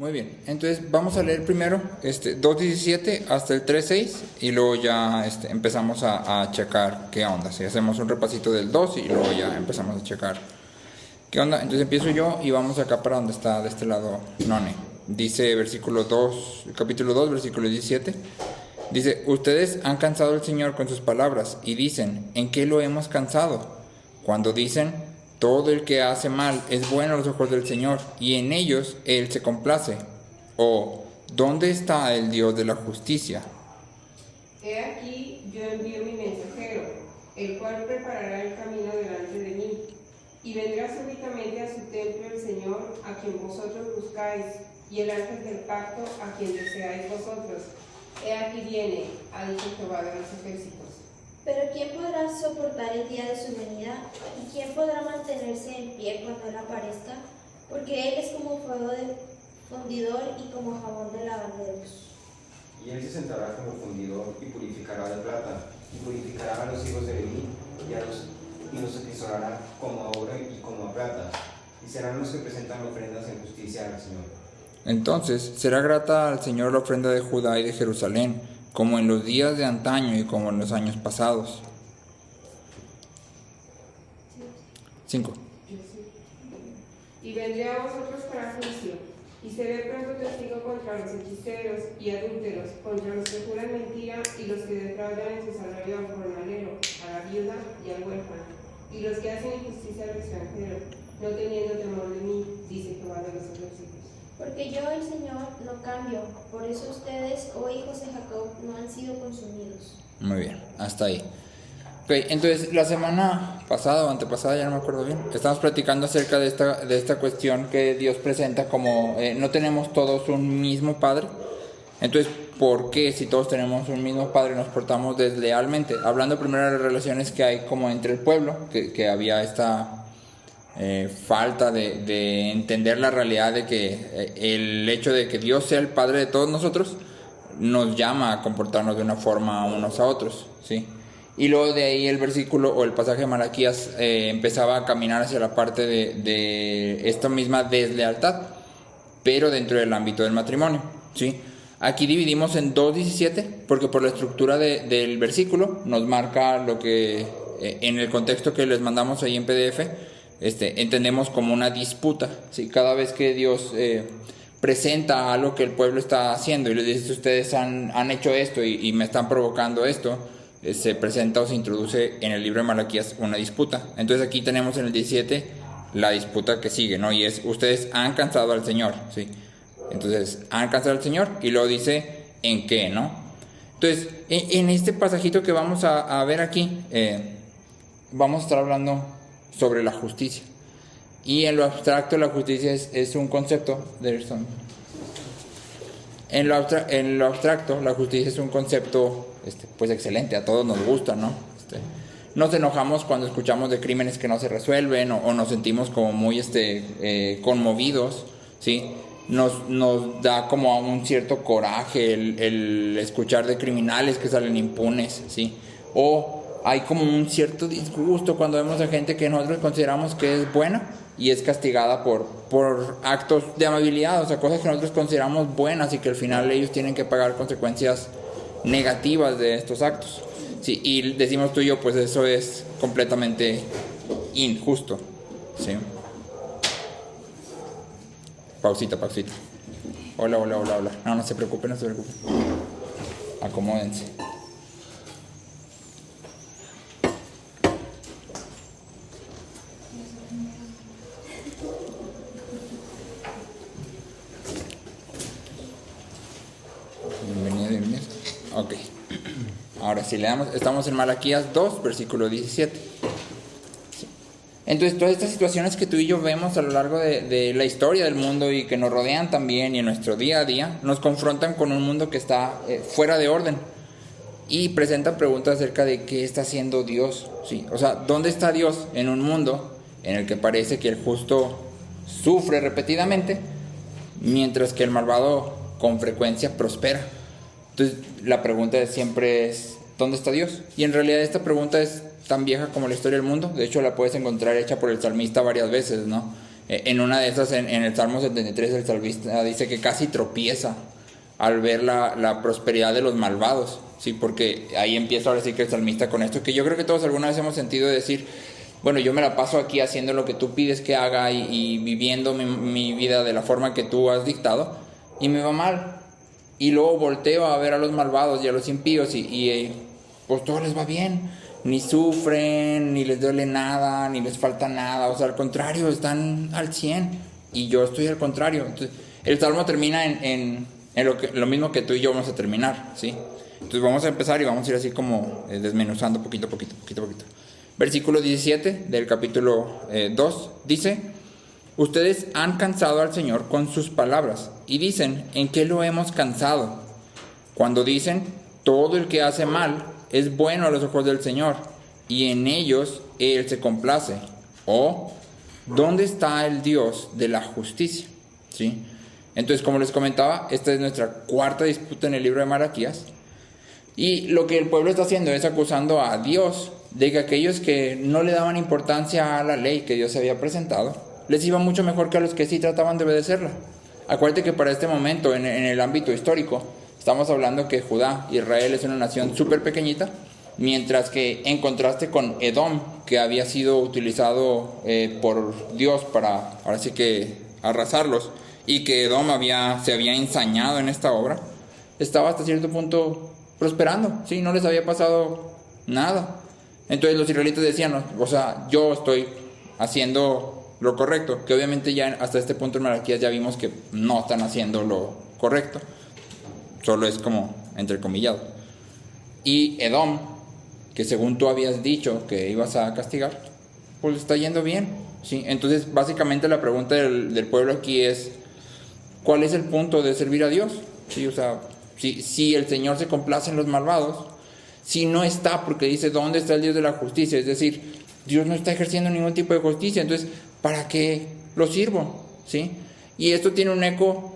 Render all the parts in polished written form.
Muy bien, entonces vamos a leer primero 2.17 hasta el 3.6 y luego ya empezamos a checar qué onda. Si hacemos un repasito del 2 y luego ya empezamos a checar qué onda. Entonces empiezo yo y vamos acá para donde está de este lado None. Dice versículo 2, capítulo 2, versículo 17. Dice, ustedes han cansado al Señor con sus palabras y dicen, ¿en qué lo hemos cansado? Cuando dicen, todo el que hace mal es bueno a los ojos del Señor, y en ellos Él se complace. O, ¿dónde está el Dios de la justicia? He aquí, yo envío mi mensajero, el cual preparará el camino delante de mí. Y vendrá súbitamente a su templo el Señor, a quien vosotros buscáis, y el ángel del pacto, a quien deseáis vosotros. He aquí viene, ha dicho Jehová de los ejércitos. Pero ¿quién podrá soportar el día de su venida? ¿Y quién podrá mantenerse en pie cuando Él aparezca? Porque Él es como fuego de fundidor y como jabón de lavanderos. Y Él se sentará como fundidor y purificará de plata, y purificará a los hijos de Leví, y los atesorará como a oro y como a plata, y serán los que presentan ofrendas en justicia al Señor. Entonces será grata al Señor la ofrenda de Judá y de Jerusalén, como en los días de antaño y como en los años pasados. 5. Y vendré a vosotros para juicio, y seré pronto testigo contra los hechiceros y adúlteros, contra los que juran mentira y los que defraudan en su salario al jornalero, a la viuda y al huérfano, y los que hacen injusticia al extranjero, no teniendo temor de mí, dice Jehová de los ejércitos. Porque yo, el Señor, no cambio. Por eso ustedes, oh hijos de Jacob, no han sido consumidos. Muy bien, hasta ahí. Ok, entonces la semana pasada o antepasada, ya no me acuerdo bien, estamos platicando acerca de esta cuestión que Dios presenta como no tenemos todos un mismo Padre. Entonces, ¿por qué si todos tenemos un mismo Padre nos portamos deslealmente? Hablando primero de las relaciones que hay como entre el pueblo, que había esta falta de entender la realidad de que el hecho de que Dios sea el Padre de todos nosotros nos llama a comportarnos de una forma unos a otros, ¿sí? Y luego de ahí el versículo o el pasaje de Malaquías empezaba a caminar hacia la parte de esta misma deslealtad, pero dentro del ámbito del matrimonio, ¿sí? Aquí dividimos en 2.17 porque por la estructura del versículo nos marca lo que en el contexto que les mandamos ahí en PDF entendemos como una disputa, ¿sí? Cada vez que Dios presenta algo que el pueblo está haciendo y les dice, ustedes han hecho esto y me están provocando esto, se presenta o se introduce en el libro de Malaquías una disputa. Entonces aquí tenemos en el 17 la disputa que sigue, ¿no? Y es, ustedes han cansado al Señor, ¿sí? Entonces, han cansado al Señor y luego dice, ¿en qué, no? Entonces, en este pasajito que vamos a ver aquí, vamos a estar hablando sobre la justicia. Y en lo abstracto la justicia es un concepto en lo abstracto la justicia es un concepto pues excelente, a todos nos gusta, ¿no? Nos enojamos cuando escuchamos de crímenes que no se resuelven o nos sentimos como muy conmovidos, ¿sí? Nos da como un cierto coraje el escuchar de criminales que salen impunes, ¿sí? O hay como un cierto disgusto cuando vemos a gente que nosotros consideramos que es buena y es castigada por actos de amabilidad, o sea, cosas que nosotros consideramos buenas y que al final ellos tienen que pagar consecuencias negativas de estos actos, ¿sí? Y decimos tú y yo, pues eso es completamente injusto, ¿sí? Pausita. Hola. No se preocupen. Acomódense. Bienvenidos. Ok. Ahora sí, estamos en Malaquías 2, versículo 17. Sí. Entonces, todas estas situaciones que tú y yo vemos a lo largo de la historia del mundo y que nos rodean también y en nuestro día a día, nos confrontan con un mundo que está fuera de orden y presentan preguntas acerca de qué está haciendo Dios, ¿sí? O sea, ¿dónde está Dios en un mundo en el que parece que el justo sufre repetidamente mientras que el malvado con frecuencia prospera? Entonces, la pregunta siempre es, ¿dónde está Dios? Y en realidad esta pregunta es tan vieja como la historia del mundo. De hecho, la puedes encontrar hecha por el salmista varias veces, ¿no? En una de esas, en el Salmo 73, el salmista dice que casi tropieza al ver la prosperidad de los malvados, ¿sí? Porque ahí empieza ahora sí que el salmista con esto, que yo creo que todos alguna vez hemos sentido decir, bueno, yo me la paso aquí haciendo lo que tú pides que haga y viviendo mi vida de la forma que tú has dictado, y me va mal. Y luego volteo a ver a los malvados y a los impíos y pues todo les va bien. Ni sufren, ni les duele nada, ni les falta nada. O sea, al contrario, están al 100. Y yo estoy al contrario. Entonces, el Salmo termina en lo mismo que tú y yo vamos a terminar, ¿sí? Entonces vamos a empezar y vamos a ir así como desmenuzando poquito a poquito. Versículo 17 del capítulo 2 dice: ustedes han cansado al Señor con sus palabras y dicen, ¿en qué lo hemos cansado? Cuando dicen, todo el que hace mal es bueno a los ojos del Señor y en ellos Él se complace. O, ¿dónde está el Dios de la justicia? ¿Sí? Entonces, como les comentaba, esta es nuestra cuarta disputa en el libro de Malaquías. Y lo que el pueblo está haciendo es acusando a Dios de que aquellos que no le daban importancia a la ley que Dios había presentado, les iba mucho mejor que a los que sí trataban de obedecerla. Acuérdate que para este momento, en el ámbito histórico, estamos hablando que Judá, Israel, es una nación súper pequeñita, mientras que en contraste con Edom, que había sido utilizado por Dios para, ahora sí que, arrasarlos, y que Edom se había ensañado en esta obra, estaba hasta cierto punto prosperando, ¿sí? No les había pasado nada. Entonces los israelitas decían, o sea, yo estoy haciendo lo correcto, que obviamente ya hasta este punto en Malaquías ya vimos que no están haciendo lo correcto, solo es como entrecomillado. Y Edom, que según tú habías dicho que ibas a castigar, pues está yendo bien, ¿sí? Entonces básicamente la pregunta del pueblo aquí es, ¿cuál es el punto de servir a Dios? ¿Sí? O sea, si el Señor se complace en los malvados, si no está, porque dice, ¿dónde está el Dios de la justicia? Es decir, Dios no está ejerciendo ningún tipo de justicia, entonces, ¿para qué lo sirvo? ¿Sí? Y esto tiene un eco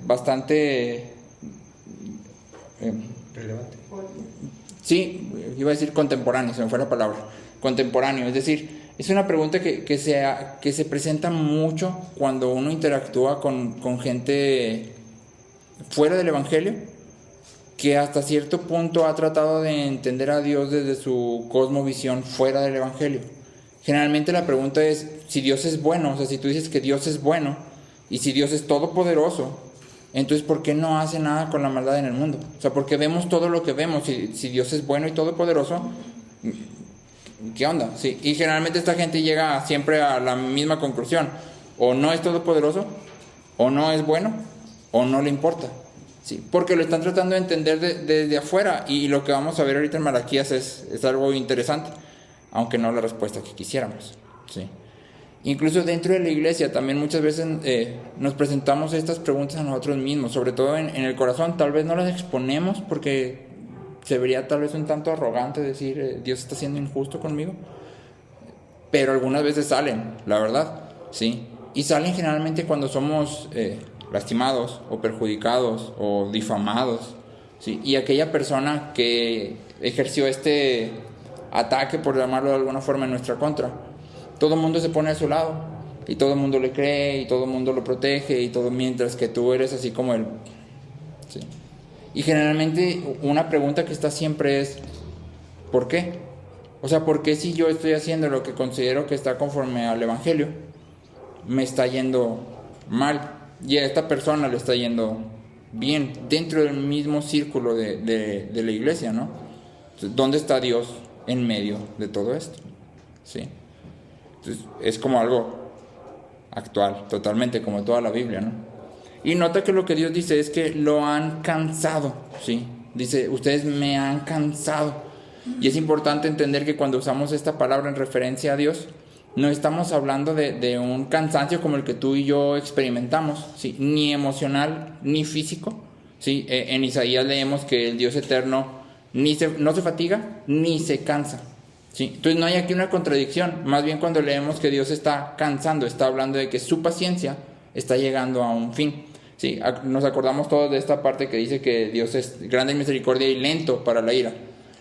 bastante relevante. Sí, iba a decir contemporáneo, se me fue la palabra. Contemporáneo, es decir, es una pregunta que se presenta mucho cuando uno interactúa con gente fuera del Evangelio, que hasta cierto punto ha tratado de entender a Dios desde su cosmovisión fuera del Evangelio. Generalmente la pregunta es, si Dios es bueno, o sea, si tú dices que Dios es bueno, y si Dios es todopoderoso, entonces ¿por qué no hace nada con la maldad en el mundo? O sea, porque vemos todo lo que vemos, si Dios es bueno y todopoderoso, ¿qué onda? Sí. Y generalmente esta gente llega siempre a la misma conclusión, o no es todopoderoso, o no es bueno, o no le importa. Sí, porque lo están tratando de entender desde afuera, y lo que vamos a ver ahorita en Malaquías es algo interesante, aunque no la respuesta que quisiéramos. Sí. Incluso dentro de la iglesia también muchas veces nos presentamos estas preguntas a nosotros mismos, sobre todo en el corazón. Tal vez no las exponemos porque se vería tal vez un tanto arrogante decir Dios está siendo injusto conmigo, pero algunas veces salen, la verdad, ¿sí? Y salen generalmente cuando somos lastimados o perjudicados o difamados, ¿sí? Y aquella persona que ejerció este ataque, por llamarlo de alguna forma, en nuestra contra, todo el mundo se pone a su lado y todo el mundo le cree y todo el mundo lo protege y todo, mientras que tú eres así como él, ¿sí? Y generalmente una pregunta que está siempre es ¿por qué? O sea, ¿por qué si yo estoy haciendo lo que considero que está conforme al Evangelio me está yendo mal y a esta persona le está yendo bien dentro del mismo círculo de la iglesia, ¿no? ¿Dónde está Dios en medio de todo esto? ¿Sí? Entonces, es como algo actual, totalmente, como toda la Biblia, ¿no? Y nota que lo que Dios dice es que lo han cansado, ¿sí? Dice, ustedes me han cansado. Y es importante entender que cuando usamos esta palabra en referencia a Dios, no estamos hablando de un cansancio como el que tú y yo experimentamos, ¿sí? Ni emocional, ni físico, ¿sí? En Isaías leemos que el Dios eterno no se fatiga, ni se cansa, ¿sí? Entonces no hay aquí una contradicción. Más bien cuando leemos que Dios está cansando, está hablando de que su paciencia está llegando a un fin, ¿sí? Nos acordamos todos de esta parte que dice que Dios es grande en misericordia y lento para la ira.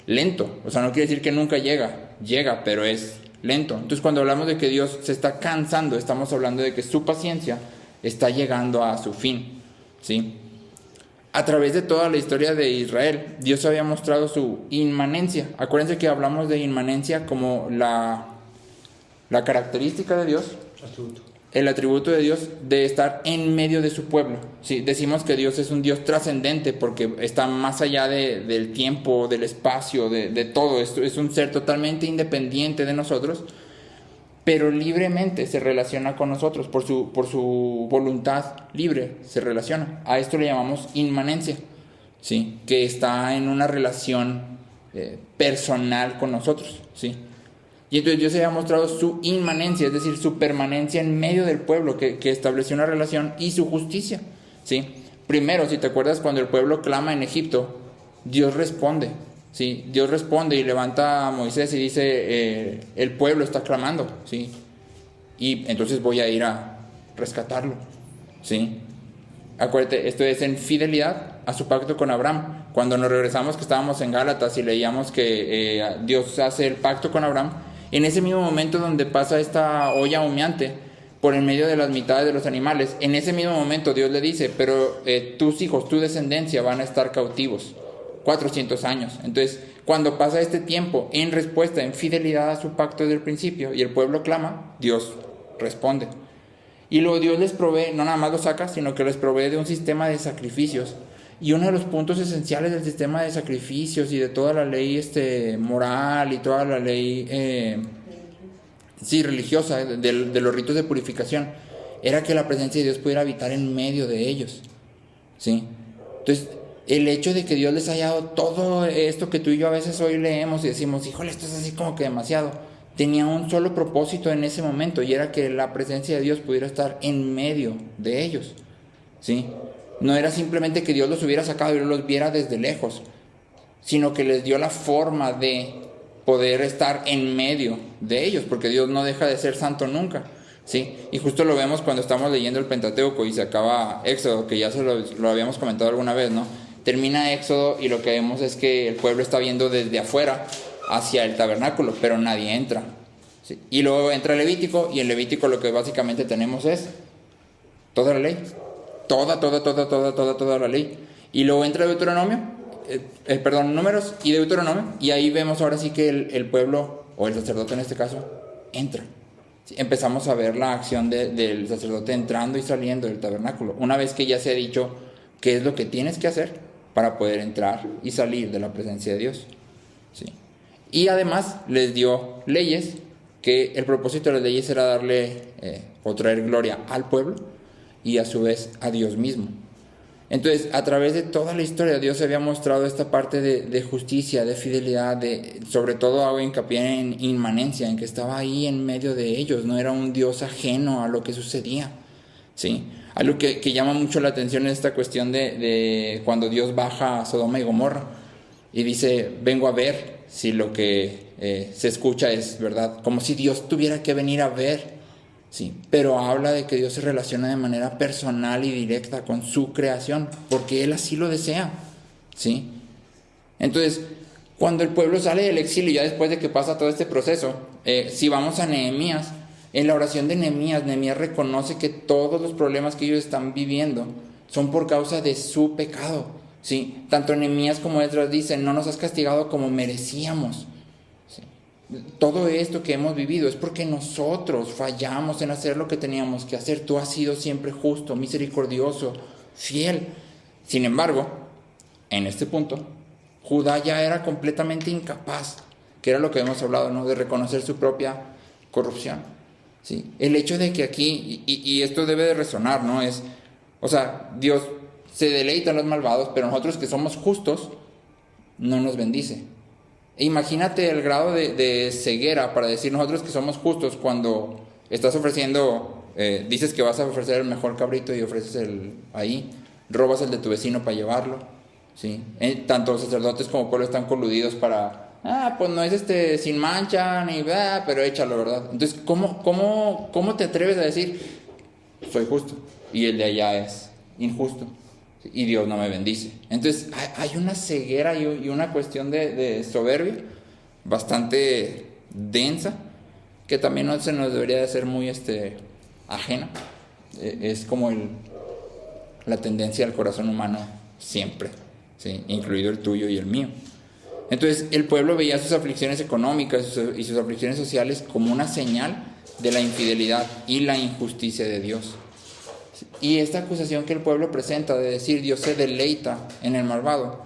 Lento, o sea, no quiere decir que nunca llega, pero es lento. Entonces cuando hablamos de que Dios se está cansando, estamos hablando de que su paciencia está llegando a su fin, ¿sí? A través de toda la historia de Israel, Dios había mostrado su inmanencia. Acuérdense que hablamos de inmanencia como la característica de Dios, el atributo de Dios de estar en medio de su pueblo. ¿Sí? Decimos que Dios es un Dios trascendente porque está más allá del tiempo, del espacio, de todo. Esto es un ser totalmente independiente de nosotros, pero libremente se relaciona con nosotros, por su voluntad libre se relaciona. A esto le llamamos inmanencia, ¿sí? Que está en una relación personal con nosotros, ¿sí? Y entonces Dios había mostrado su inmanencia, es decir, su permanencia en medio del pueblo, que estableció una relación, y su justicia, ¿sí? Primero, si te acuerdas, cuando el pueblo clama en Egipto, Dios responde. Sí, Dios responde y levanta a Moisés y dice, el pueblo está clamando, ¿sí? Y entonces voy a ir a rescatarlo, ¿sí? Acuérdate, esto es en fidelidad a su pacto con Abraham. Cuando nos regresamos, que estábamos en Gálatas y leíamos que Dios hace el pacto con Abraham, en ese mismo momento donde pasa esta olla humeante por en medio de las mitades de los animales, en ese mismo momento Dios le dice, pero tus hijos, tu descendencia van a estar cautivos 400 años. Entonces, cuando pasa este tiempo en respuesta, en fidelidad a su pacto desde el principio, y el pueblo clama, Dios responde. Y luego Dios les provee, no nada más los saca, sino que les provee de un sistema de sacrificios. Y uno de los puntos esenciales del sistema de sacrificios y de toda la ley moral y toda la ley religiosa, de los ritos de purificación, era que la presencia de Dios pudiera habitar en medio de ellos, ¿sí? Entonces, el hecho de que Dios les haya dado todo esto que tú y yo a veces hoy leemos y decimos, híjole, esto es así como que demasiado, tenía un solo propósito en ese momento, y era que la presencia de Dios pudiera estar en medio de ellos, ¿sí? No era simplemente que Dios los hubiera sacado y los viera desde lejos, sino que les dio la forma de poder estar en medio de ellos, porque Dios no deja de ser santo nunca, ¿sí? Y justo lo vemos cuando estamos leyendo el Pentateuco y se acaba Éxodo, que ya lo habíamos comentado alguna vez, ¿no? Termina Éxodo y lo que vemos es que el pueblo está viendo desde afuera hacia el tabernáculo, pero nadie entra, ¿sí? Y luego entra Levítico, y en Levítico lo que básicamente tenemos es toda la ley, toda la ley. Y luego entra Deuteronomio, Números y Deuteronomio, y ahí vemos ahora sí que el pueblo, o el sacerdote en este caso, entra. ¿Sí? Empezamos a ver la acción del sacerdote entrando y saliendo del tabernáculo, una vez que ya se ha dicho qué es lo que tienes que hacer para poder entrar y salir de la presencia de Dios, ¿sí? Y además les dio leyes, que el propósito de las leyes era darle o traer gloria al pueblo y a su vez a Dios mismo. Entonces, a través de toda la historia, Dios había mostrado esta parte de justicia, de fidelidad, sobre todo hago hincapié en inmanencia, en que estaba ahí en medio de ellos, no era un Dios ajeno a lo que sucedía, ¿sí? Algo que llama mucho la atención es esta cuestión de cuando Dios baja a Sodoma y Gomorra y dice, vengo a ver si lo que se escucha es verdad, como si Dios tuviera que venir a ver, sí, pero habla de que Dios se relaciona de manera personal y directa con su creación, porque Él así lo desea, ¿sí? Entonces, cuando el pueblo sale del exilio, ya después de que pasa todo este proceso, si vamos a Nehemías, en la oración de Nehemías reconoce que todos los problemas que ellos están viviendo son por causa de su pecado, ¿sí? Tanto Nehemías como Esdras dicen, no nos has castigado como merecíamos, ¿sí? Todo esto que hemos vivido es porque nosotros fallamos en hacer lo que teníamos que hacer. Tú has sido siempre justo, misericordioso, fiel. Sin embargo, en este punto, Judá ya era completamente incapaz, que era lo que hemos hablado, ¿no? De reconocer su propia corrupción, ¿sí? El hecho de que aquí, y esto debe de resonar, ¿no? Dios se deleita en los malvados, pero nosotros que somos justos, no nos bendice. E imagínate el grado de ceguera para decir nosotros que somos justos cuando estás ofreciendo, dices que vas a ofrecer el mejor cabrito y ofreces ahí, robas el de tu vecino para llevarlo, ¿sí? Tanto los sacerdotes como pueblo están coludidos para, pues no es sin mancha, ni pero échalo, ¿verdad? Entonces, ¿cómo te atreves a decir, soy justo, y el de allá es injusto, y Dios no me bendice? Entonces hay una ceguera y una cuestión de soberbia bastante densa, que también no se nos debería de ser muy ajena. Es como la tendencia del corazón humano siempre, ¿sí? Incluido el tuyo y el mío. Entonces el pueblo veía sus aflicciones económicas y sus aflicciones sociales como una señal de la infidelidad y la injusticia de Dios. Y esta acusación que el pueblo presenta de decir Dios se deleita en el malvado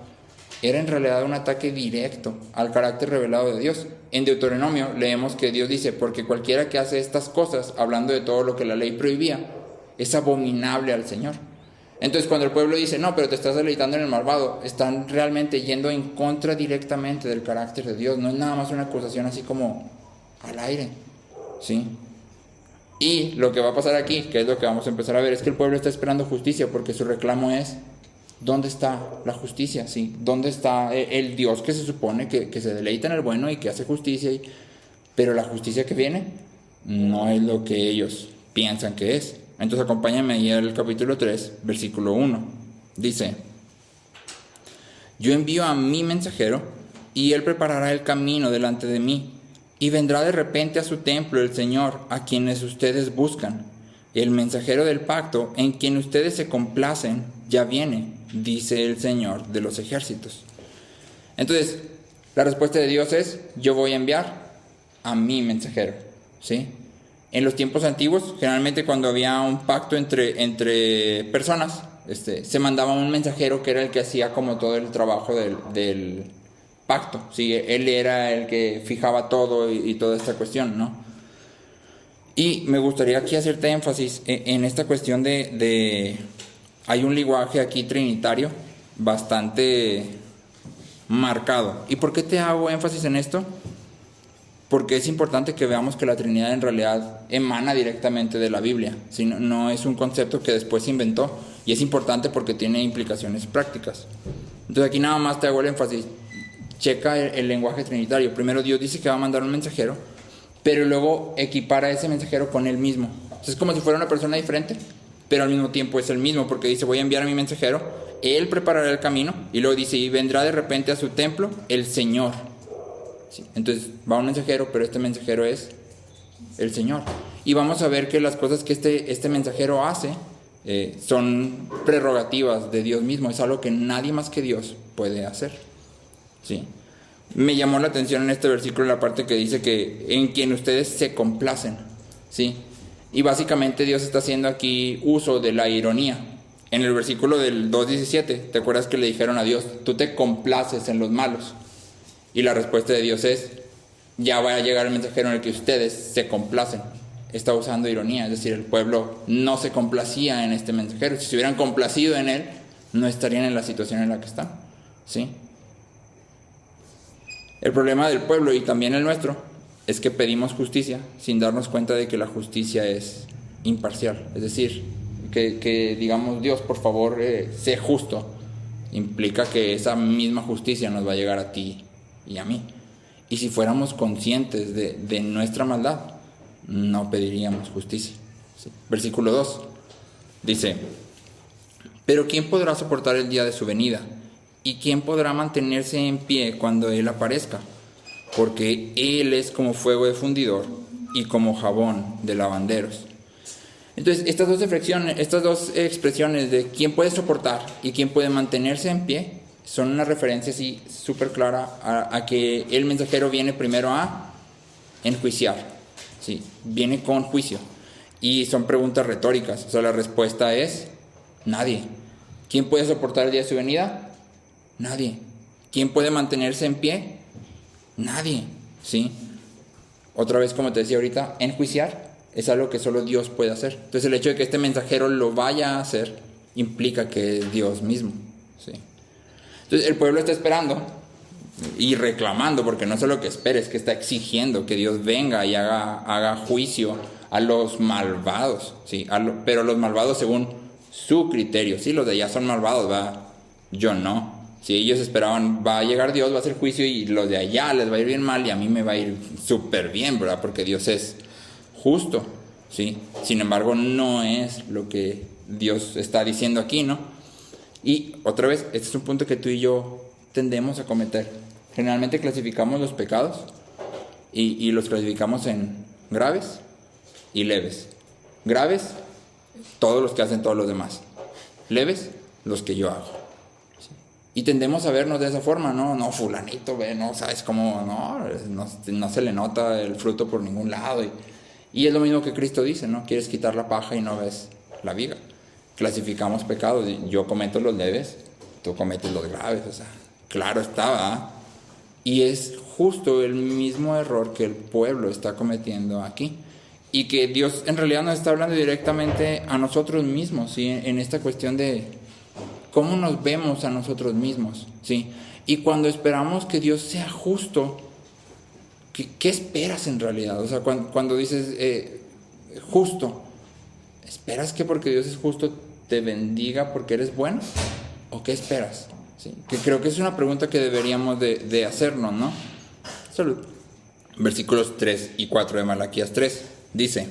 era en realidad un ataque directo al carácter revelado de Dios. En Deuteronomio leemos que Dios dice: porque cualquiera que hace estas cosas, hablando de todo lo que la ley prohibía, es abominable al Señor. Entonces cuando el pueblo dice no, pero te estás deleitando en el malvado, están realmente yendo en contra directamente del carácter de Dios. No es nada más una acusación así como al aire, ¿sí? Y lo que va a pasar aquí, que es lo que vamos a empezar a ver, es que el pueblo está esperando justicia, porque su reclamo es: ¿dónde está la justicia? ¿Sí? ¿Dónde está el Dios que se supone que se deleita en el bueno y que hace justicia? Pero la justicia que viene no es lo que ellos piensan que es. Entonces acompáñame ahí al capítulo 3, versículo 1. Dice: yo envío a mi mensajero, y él preparará el camino delante de mí, y vendrá de repente a su templo el Señor, a quienes ustedes buscan. El mensajero del pacto, en quien ustedes se complacen, ya viene, dice el Señor de los ejércitos. Entonces, la respuesta de Dios es: yo voy a enviar a mi mensajero, ¿sí? En los tiempos antiguos, generalmente cuando había un pacto entre personas, se mandaba un mensajero que era el que hacía como todo el trabajo del pacto, ¿sí? Él era el que fijaba todo y toda esta cuestión, ¿no? Y me gustaría aquí hacerte énfasis en esta cuestión de hay un lenguaje aquí trinitario bastante marcado. ¿Y por qué te hago énfasis en esto? Porque es importante que veamos que la Trinidad en realidad emana directamente de la Biblia, ¿sí? No es un concepto que después se inventó, y es importante porque tiene implicaciones prácticas. Entonces aquí nada más te hago el énfasis. Checa el lenguaje trinitario. Primero Dios dice que va a mandar un mensajero, pero luego equipara a ese mensajero con él mismo. Entonces es como si fuera una persona diferente, pero al mismo tiempo es el mismo, porque dice: voy a enviar a mi mensajero, él preparará el camino, y luego dice: y vendrá de repente a su templo el Señor. Sí, entonces va un mensajero, pero este mensajero es el Señor. Y vamos a ver que las cosas que este mensajero hace son prerrogativas de Dios mismo. Es algo que nadie más que Dios puede hacer, ¿sí? Me llamó la atención en este versículo la parte que dice que en quien ustedes se complacen, ¿sí? Y básicamente Dios está haciendo aquí uso de la ironía. En el versículo del 2:17, ¿te acuerdas que le dijeron a Dios: tú te complaces en los malos? Y la respuesta de Dios es: ya va a llegar el mensajero en el que ustedes se complacen. Está usando ironía, es decir, el pueblo no se complacía en este mensajero. Si se hubieran complacido en él, no estarían en la situación en la que están, ¿sí? El problema del pueblo, y también el nuestro, es que pedimos justicia sin darnos cuenta de que la justicia es imparcial. Es decir, que digamos: Dios, por favor, sé justo, implica que esa misma justicia nos va a llegar a ti y a mí. Y si fuéramos conscientes de nuestra maldad, no pediríamos justicia, ¿sí? Versículo 2 dice: pero ¿quién podrá soportar el día de su venida? ¿Y quién podrá mantenerse en pie cuando Él aparezca? Porque Él es como fuego de fundidor y como jabón de lavanderos. Entonces, estas dos expresiones de quién puede soportar y quién puede mantenerse en pie son una referencia así súper clara a que el mensajero viene primero a enjuiciar, ¿sí? Viene con juicio. Y son preguntas retóricas. O sea, la respuesta es: nadie. ¿Quién puede soportar el día de su venida? Nadie. ¿Quién puede mantenerse en pie? Nadie, ¿sí? Otra vez, como te decía ahorita, enjuiciar es algo que solo Dios puede hacer. Entonces el hecho de que este mensajero lo vaya a hacer implica que es Dios mismo, ¿sí? Entonces el pueblo está esperando y reclamando, porque no solo que espera, es que está exigiendo que Dios venga y haga juicio a los malvados, ¿sí? Pero los malvados según su criterio. Sí, los de allá son malvados, ¿verdad? Yo no. Si ellos esperaban, va a llegar Dios, va a hacer juicio, y los de allá les va a ir bien mal y a mí me va a ir súper bien, ¿verdad? Porque Dios es justo, ¿sí? Sin embargo, no es lo que Dios está diciendo aquí, ¿no? Y otra vez, este es un punto que tú y yo tendemos a cometer. Generalmente clasificamos los pecados y los clasificamos en graves y leves. Graves, todos los que hacen todos los demás. Leves, los que yo hago. ¿Sí? Y tendemos a vernos de esa forma, ¿no? No, fulanito, ve, no, sabes cómo, no se le nota el fruto por ningún lado. Y es lo mismo que Cristo dice, ¿no? Quieres quitar la paja y no ves la viga. Clasificamos pecados. Yo cometo los leves, tú cometes los graves. O sea, claro está, ¿verdad? Y es justo el mismo error que el pueblo está cometiendo aquí. Y que Dios en realidad nos está hablando directamente a nosotros mismos, ¿sí? En esta cuestión de cómo nos vemos a nosotros mismos, ¿sí? Y cuando esperamos que Dios sea justo, ¿qué esperas en realidad? O sea, cuando dices justo, ¿esperas que porque Dios es justo te bendiga porque eres bueno? ¿O qué esperas? ¿Sí? Que creo que es una pregunta que deberíamos de hacernos, ¿no? Salud. Versículos 3 y 4 de Malaquías 3 dice: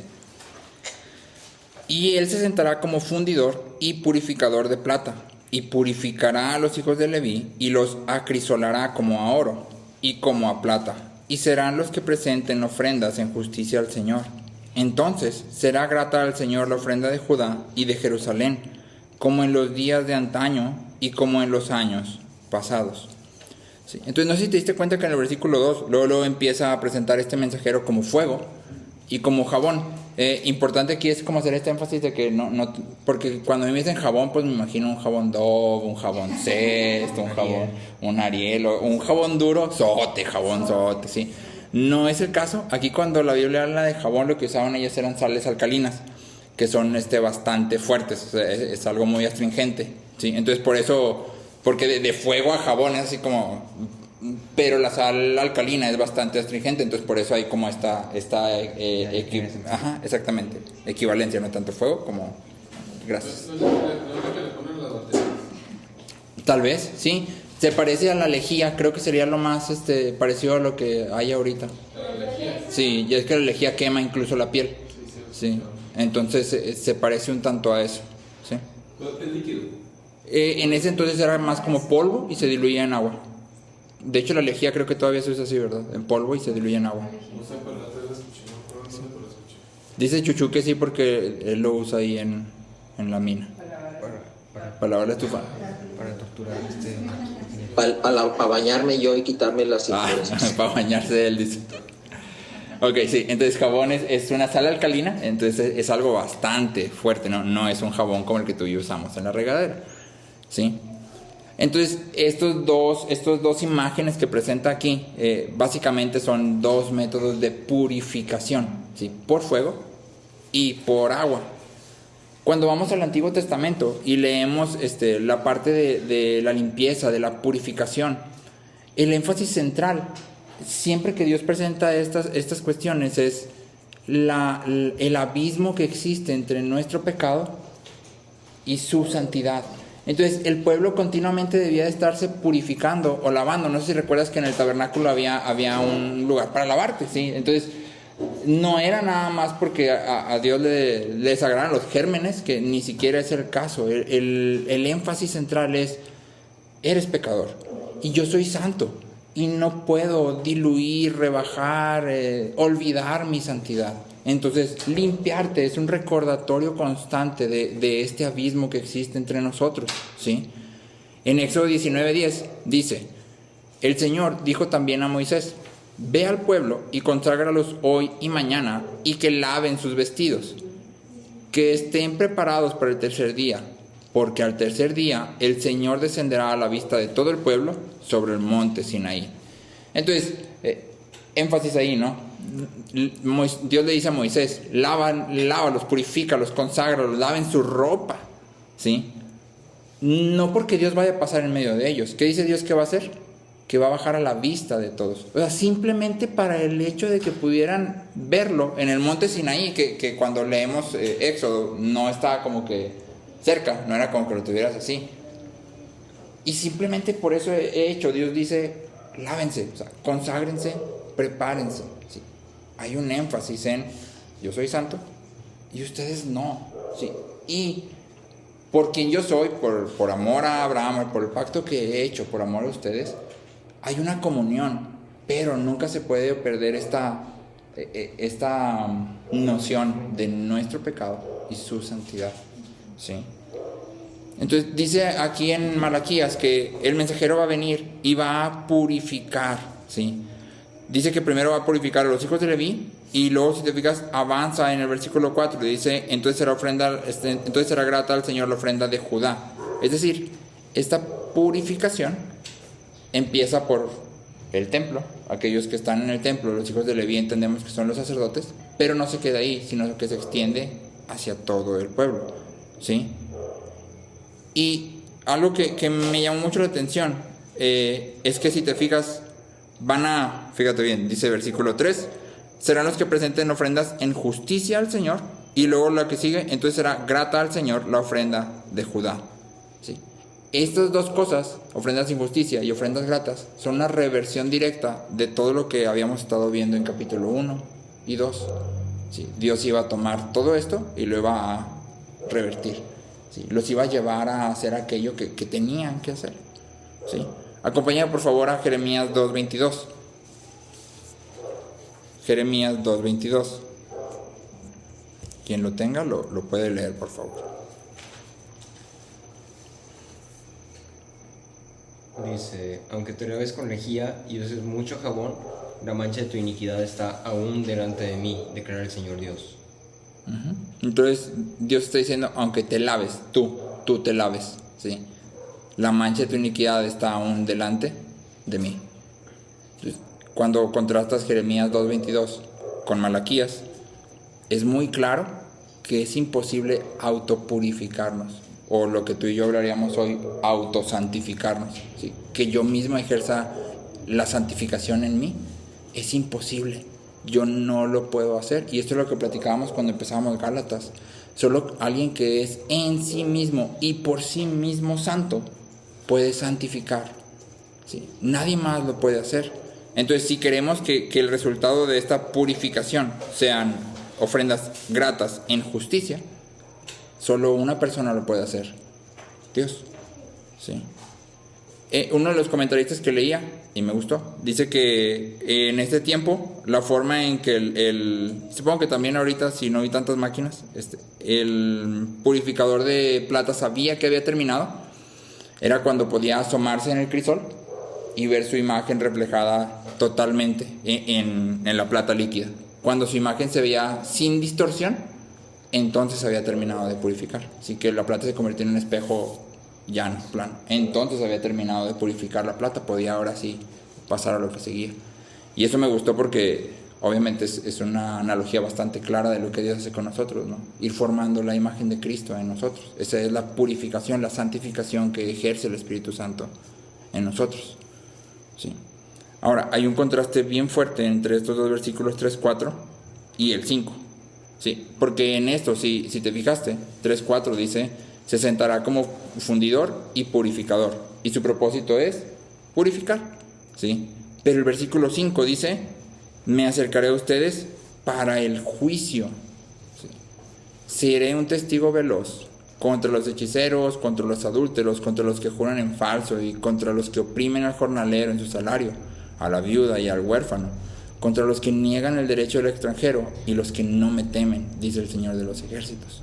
y él se sentará como fundidor y purificador de plata, y purificará a los hijos de Leví, y los acrisolará como a oro y como a plata, y serán los que presenten ofrendas en justicia al Señor. Entonces será grata al Señor la ofrenda de Judá y de Jerusalén, como en los días de antaño y como en los años pasados. Sí. Entonces no sé si te diste cuenta que en el versículo 2 luego empieza a presentar este mensajero como fuego y como jabón. Importante aquí es como hacer este énfasis de que no, porque cuando me dicen jabón, pues me imagino un jabón Dove, un jabón Cesto, un Ariel, o un jabón duro, jabón sote, ¿sí? No es el caso. Aquí cuando la Biblia habla de jabón, lo que usaban ellas eran sales alcalinas, que son bastante fuertes, o sea, es algo muy astringente, ¿sí? Entonces por eso, porque de fuego a jabón es así como... Pero la sal alcalina es bastante astringente, entonces por eso hay como exactamente, equivalencia, no tanto fuego como gracias. ¿No es lo que le ponen las baterías? Tal vez, sí. Se parece a la lejía, creo que sería lo más parecido a lo que hay ahorita. ¿La lejía? Sí, y es que la lejía quema incluso la piel. Sí. Entonces se parece un tanto a eso. Sí. ¿Es líquido? En ese entonces era más como polvo y se diluía en agua. De hecho, la lejía creo que todavía se usa así, ¿verdad? En polvo y se diluye en agua. No sé, pero la otra vez la escuché, no recuerdo dónde, pero la escuché. Dice Chuchu que sí porque él lo usa ahí en la mina. Para lavar la estufa. Para torturar Para bañarme yo y quitarme las impurezas. Para bañarse él, dice. Ok, sí, entonces jabón es una sal alcalina, entonces es algo bastante fuerte, no es un jabón como el que tú y yo usamos en la regadera, ¿sí? Entonces, estos dos imágenes que presenta aquí, básicamente son dos métodos de purificación, ¿sí? Por fuego y por agua. Cuando vamos al Antiguo Testamento y leemos la parte de la limpieza, de la purificación, el énfasis central, siempre que Dios presenta estas cuestiones, es el abismo que existe entre nuestro pecado y su santidad. Entonces el pueblo continuamente debía de estarse purificando o lavando. No sé si recuerdas que en el tabernáculo había un lugar para lavarte, ¿sí? Entonces no era nada más porque a Dios le desagradan los gérmenes, que ni siquiera es el caso. El énfasis central es: eres pecador y yo soy santo y no puedo diluir, rebajar, olvidar mi santidad. Entonces, limpiarte es un recordatorio constante de este abismo que existe entre nosotros, ¿sí? En Éxodo 19:10 dice: el Señor dijo también a Moisés: ve al pueblo y conságralos hoy y mañana, y que laven sus vestidos, que estén preparados para el tercer día, porque al tercer día el Señor descenderá a la vista de todo el pueblo sobre el monte Sinaí. Entonces, énfasis ahí, ¿no? Dios le dice a Moisés: lávalos, purifícalos, conságralos, laven su ropa, ¿sí? No porque Dios vaya a pasar en medio de ellos. ¿Qué dice Dios que va a hacer? Que va a bajar a la vista de todos. O sea, simplemente para el hecho de que pudieran verlo en el monte Sinaí, que cuando leemos Éxodo no estaba como que cerca, no era como que lo tuvieras así. Y simplemente por eso he hecho, Dios dice: lávense, o sea, conságrense, prepárense, ¿sí? Hay un énfasis en: yo soy santo y ustedes no, ¿sí? Y por quien yo soy, por amor a Abraham, por el pacto que he hecho, por amor a ustedes, hay una comunión, pero nunca se puede perder esta esta noción de nuestro pecado y su santidad, ¿sí? Entonces dice aquí en Malaquías que el mensajero va a venir y va a purificar, ¿sí? Dice que primero va a purificar a los hijos de Leví y luego, si te fijas, avanza en el versículo 4, dice, entonces será grata al Señor la ofrenda de Judá. Es decir, esta purificación empieza por el templo, aquellos que están en el templo, los hijos de Leví entendemos que son los sacerdotes, pero no se queda ahí, sino que se extiende hacia todo el pueblo, ¿sí? Y algo que me llamó mucho la atención es que si te fijas, fíjate bien, dice versículo 3, serán los que presenten ofrendas en justicia al Señor, y luego la que sigue, entonces será grata al Señor la ofrenda de Judá, ¿sí? Estas dos cosas, ofrendas sin justicia y ofrendas gratas, son una reversión directa de todo lo que habíamos estado viendo en capítulo 1 y 2. ¿Sí? Dios iba a tomar todo esto y lo iba a revertir. ¿Sí? Los iba a llevar a hacer aquello que tenían que hacer. ¿Sí? Acompáñame por favor a Jeremías 2:22. Jeremías 2:22. Quien lo tenga lo puede leer, por favor. Dice, aunque te laves con lejía y uses mucho jabón, la mancha de tu iniquidad está aún delante de mí, declara el Señor Dios. Entonces Dios está diciendo, aunque te laves, tú te laves, ¿sí? La mancha de tu iniquidad está aún delante de mí. Entonces, cuando contrastas Jeremías 2:22 con Malaquías, es muy claro que es imposible autopurificarnos, o lo que tú y yo hablaríamos hoy, autosantificarnos, ¿sí? Que yo mismo ejerza la santificación en mí, es imposible. Yo no lo puedo hacer. Y esto es lo que platicábamos cuando empezábamos Gálatas. Solo alguien que es en sí mismo y por sí mismo santo puede santificar, ¿sí? Nadie más lo puede hacer. Entonces, si queremos que el resultado de esta purificación sean ofrendas gratas en justicia, solo una persona lo puede hacer, Dios, ¿sí? Uno de los comentaristas que leía, y me gustó, dice que en este tiempo, la forma en que supongo que también ahorita, si no hay tantas máquinas, el purificador de plata sabía que había terminado, era cuando podía asomarse en el crisol y ver su imagen reflejada totalmente en la plata líquida. Cuando su imagen se veía sin distorsión, entonces había terminado de purificar. Así que la plata se convirtió en un espejo llano, plano. Entonces había terminado de purificar la plata, podía ahora sí pasar a lo que seguía. Y eso me gustó porque obviamente es una analogía bastante clara de lo que Dios hace con nosotros, ¿no? Ir formando la imagen de Cristo en nosotros. Esa es la purificación, la santificación que ejerce el Espíritu Santo en nosotros, ¿sí? Ahora, hay un contraste bien fuerte entre estos dos versículos 3:4 y el 5. Sí, porque en esto, si te fijaste, 3:4 dice, se sentará como fundidor y purificador. Y su propósito es purificar, ¿sí? Pero el versículo 5 dice, me acercaré a ustedes para el juicio, ¿sí? Seré un testigo veloz contra los hechiceros, contra los adúlteros, contra los que juran en falso y contra los que oprimen al jornalero en su salario, a la viuda y al huérfano, contra los que niegan el derecho del extranjero y los que no me temen, dice el Señor de los ejércitos.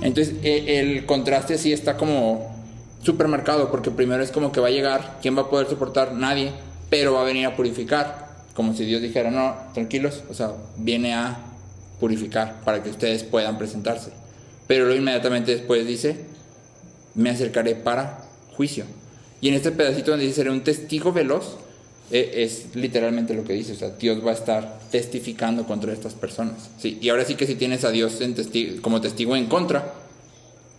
Entonces el contraste sí está como súper marcado, porque primero es como que va a llegar, ¿quién va a poder soportar? Nadie, pero va a venir a purificar, como si Dios dijera, no, tranquilos, o sea, viene a purificar para que ustedes puedan presentarse. Pero luego inmediatamente después dice, me acercaré para juicio. Y en este pedacito donde dice, seré un testigo veloz, es literalmente lo que dice, o sea, Dios va a estar testificando contra estas personas, ¿sí? Y ahora sí que si tienes a Dios como testigo en contra,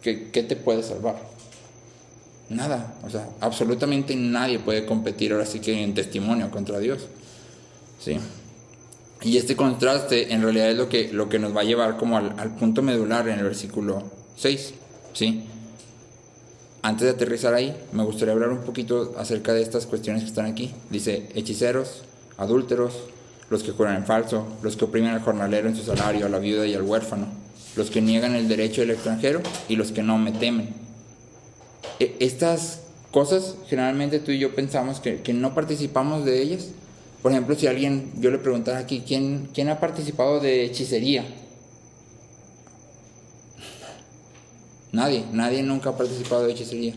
¿qué te puede salvar? Nada, o sea, absolutamente nadie puede competir ahora sí que en testimonio contra Dios, ¿sí? Y este contraste en realidad es lo que nos va a llevar como al punto medular en el versículo 6, ¿sí? Antes de aterrizar ahí, me gustaría hablar un poquito acerca de estas cuestiones que están aquí. Dice, hechiceros, adúlteros, los que juran en falso, los que oprimen al jornalero en su salario, a la viuda y al huérfano, los que niegan el derecho del extranjero y los que no me temen. Estas cosas, generalmente tú y yo pensamos que no participamos de ellas, Por ejemplo, si alguien, yo le preguntara aquí, ¿quién ha participado de hechicería? Nadie nunca ha participado de hechicería.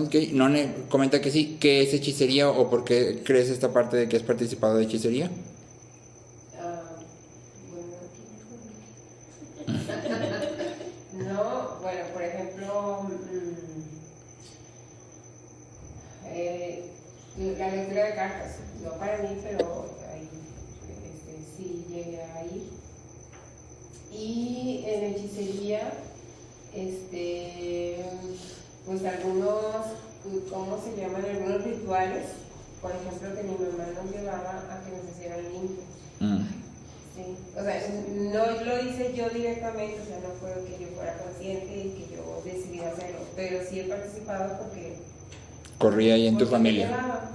Okay. None comenta que sí. ¿Qué es hechicería o por qué crees esta parte de que has participado de hechicería? No, bueno, por ejemplo, la lectura de cartas, no para mí, pero ahí, sí llegué a ir. Y en hechicería, pues algunos, ¿cómo se llaman? Algunos rituales, por ejemplo, que mi mamá nos llevaba a que nos hicieran limpios. Sí. O sea, no lo hice yo directamente, o sea, no fue que yo fuera consciente y que yo decidí hacerlo, pero sí he participado porque... Corría ahí en tu porque familia.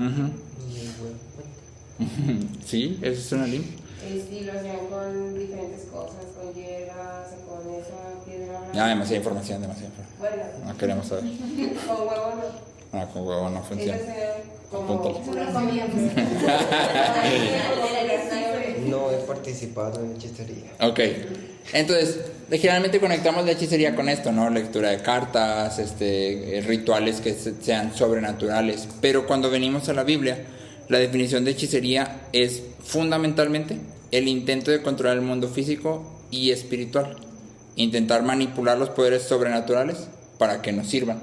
Sí, eso es una limpia. Sí, lo hacían con diferentes cosas, con hierbas, con esa piedra blanca. Ya, demasiada información. Bueno. No queremos saber. Con huevo no. Ah, con huevo no funciona. Esas eran como... Apúntale. No he participado en hechicería. Ok, entonces generalmente conectamos la hechicería con esto, ¿no? Lectura de cartas, rituales que sean sobrenaturales. Pero cuando venimos a la Biblia, la definición de hechicería es fundamentalmente el intento de controlar el mundo físico y espiritual, intentar manipular los poderes sobrenaturales para que nos sirvan.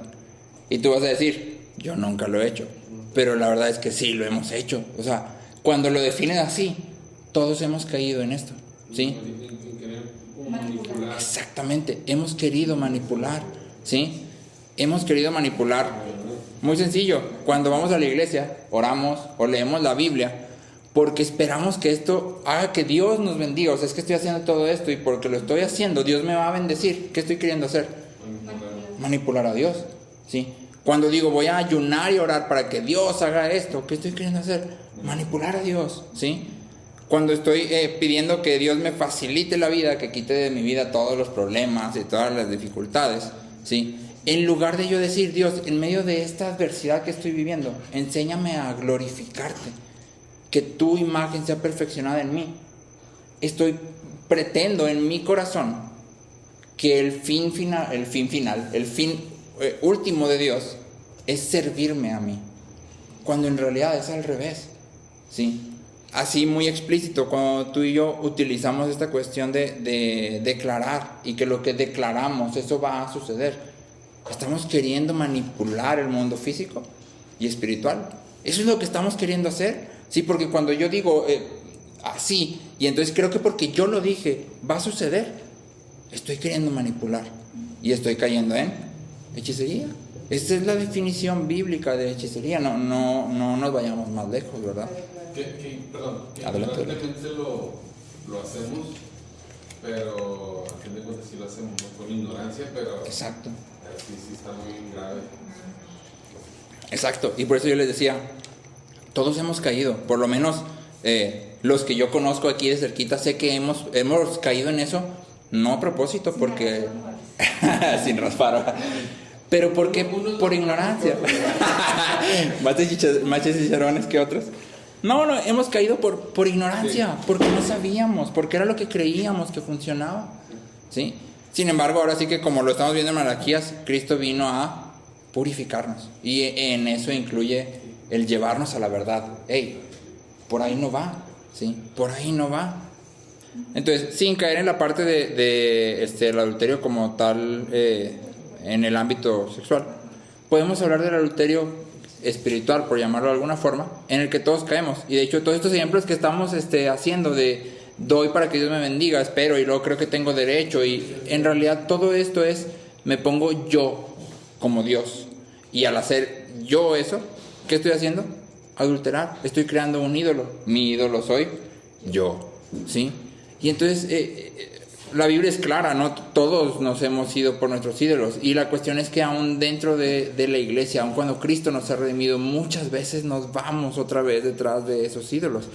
Y tú vas a decir, yo nunca lo he hecho, pero la verdad es que sí lo hemos hecho. O sea, cuando lo defines así, todos hemos caído en esto, ¿sí? Manipular. Exactamente, hemos querido manipular, ¿sí? Hemos querido manipular. Muy sencillo, cuando vamos a la iglesia, oramos o leemos la Biblia porque esperamos que esto haga que Dios nos bendiga. O sea, es que estoy haciendo todo esto y porque lo estoy haciendo, Dios me va a bendecir. ¿Qué estoy queriendo hacer? Manipular a Dios, ¿sí? Cuando digo voy a ayunar y orar para que Dios haga esto, ¿qué estoy queriendo hacer? Manipular a Dios, ¿sí? Cuando estoy pidiendo que Dios me facilite la vida, que quite de mi vida todos los problemas y todas las dificultades, ¿sí? En lugar de yo decir, Dios, en medio de esta adversidad que estoy viviendo, enséñame a glorificarte, que tu imagen sea perfeccionada en mí. Pretendo en mi corazón que el fin último de Dios es servirme a mí, cuando en realidad es al revés, ¿sí? Así muy explícito, cuando tú y yo utilizamos esta cuestión de declarar y que lo que declaramos, eso va a suceder. Estamos queriendo manipular el mundo físico y espiritual. Eso es lo que estamos queriendo hacer, ¿sí? Porque cuando yo digo así, y entonces creo que porque yo lo dije, va a suceder, estoy queriendo manipular y estoy cayendo en hechicería. Esta es la definición bíblica de hechicería. No nos vayamos más lejos, ¿verdad? Que Adelante. realmente lo hacemos, pero a fin de cuentas sí lo hacemos, ¿no? Con ignorancia, pero Exacto. Sí está muy grave. Exacto, y por eso yo les decía, todos hemos caído, por lo menos los que yo conozco aquí de cerquita, sé que hemos caído en eso, no a propósito, porque sin raspar, pero porque por ignorancia, más chicharrones que otros. No, hemos caído por ignorancia, porque no sabíamos, porque era lo que creíamos que funcionaba, ¿sí? Sin embargo, ahora sí que como lo estamos viendo en Malaquías, Cristo vino a purificarnos. Y en eso incluye el llevarnos a la verdad. Hey, por ahí no va, ¿sí? Por ahí no va. Entonces, sin caer en la parte el adulterio como tal en el ámbito sexual, podemos hablar del adulterio espiritual, por llamarlo de alguna forma, en el que todos caemos. Y de hecho, todos estos ejemplos que estamos haciendo de doy para que Dios me bendiga, espero y luego creo que tengo derecho, y en realidad todo esto es, me pongo yo como Dios, y al hacer yo eso, ¿qué estoy haciendo? Adulterar, estoy creando un ídolo, mi ídolo soy yo, ¿sí? Y entonces la Biblia es clara, ¿no? Todos nos hemos ido por nuestros ídolos, y la cuestión es que aún dentro de la iglesia, aún cuando Cristo nos ha redimido, muchas veces nos vamos otra vez detrás de esos ídolos.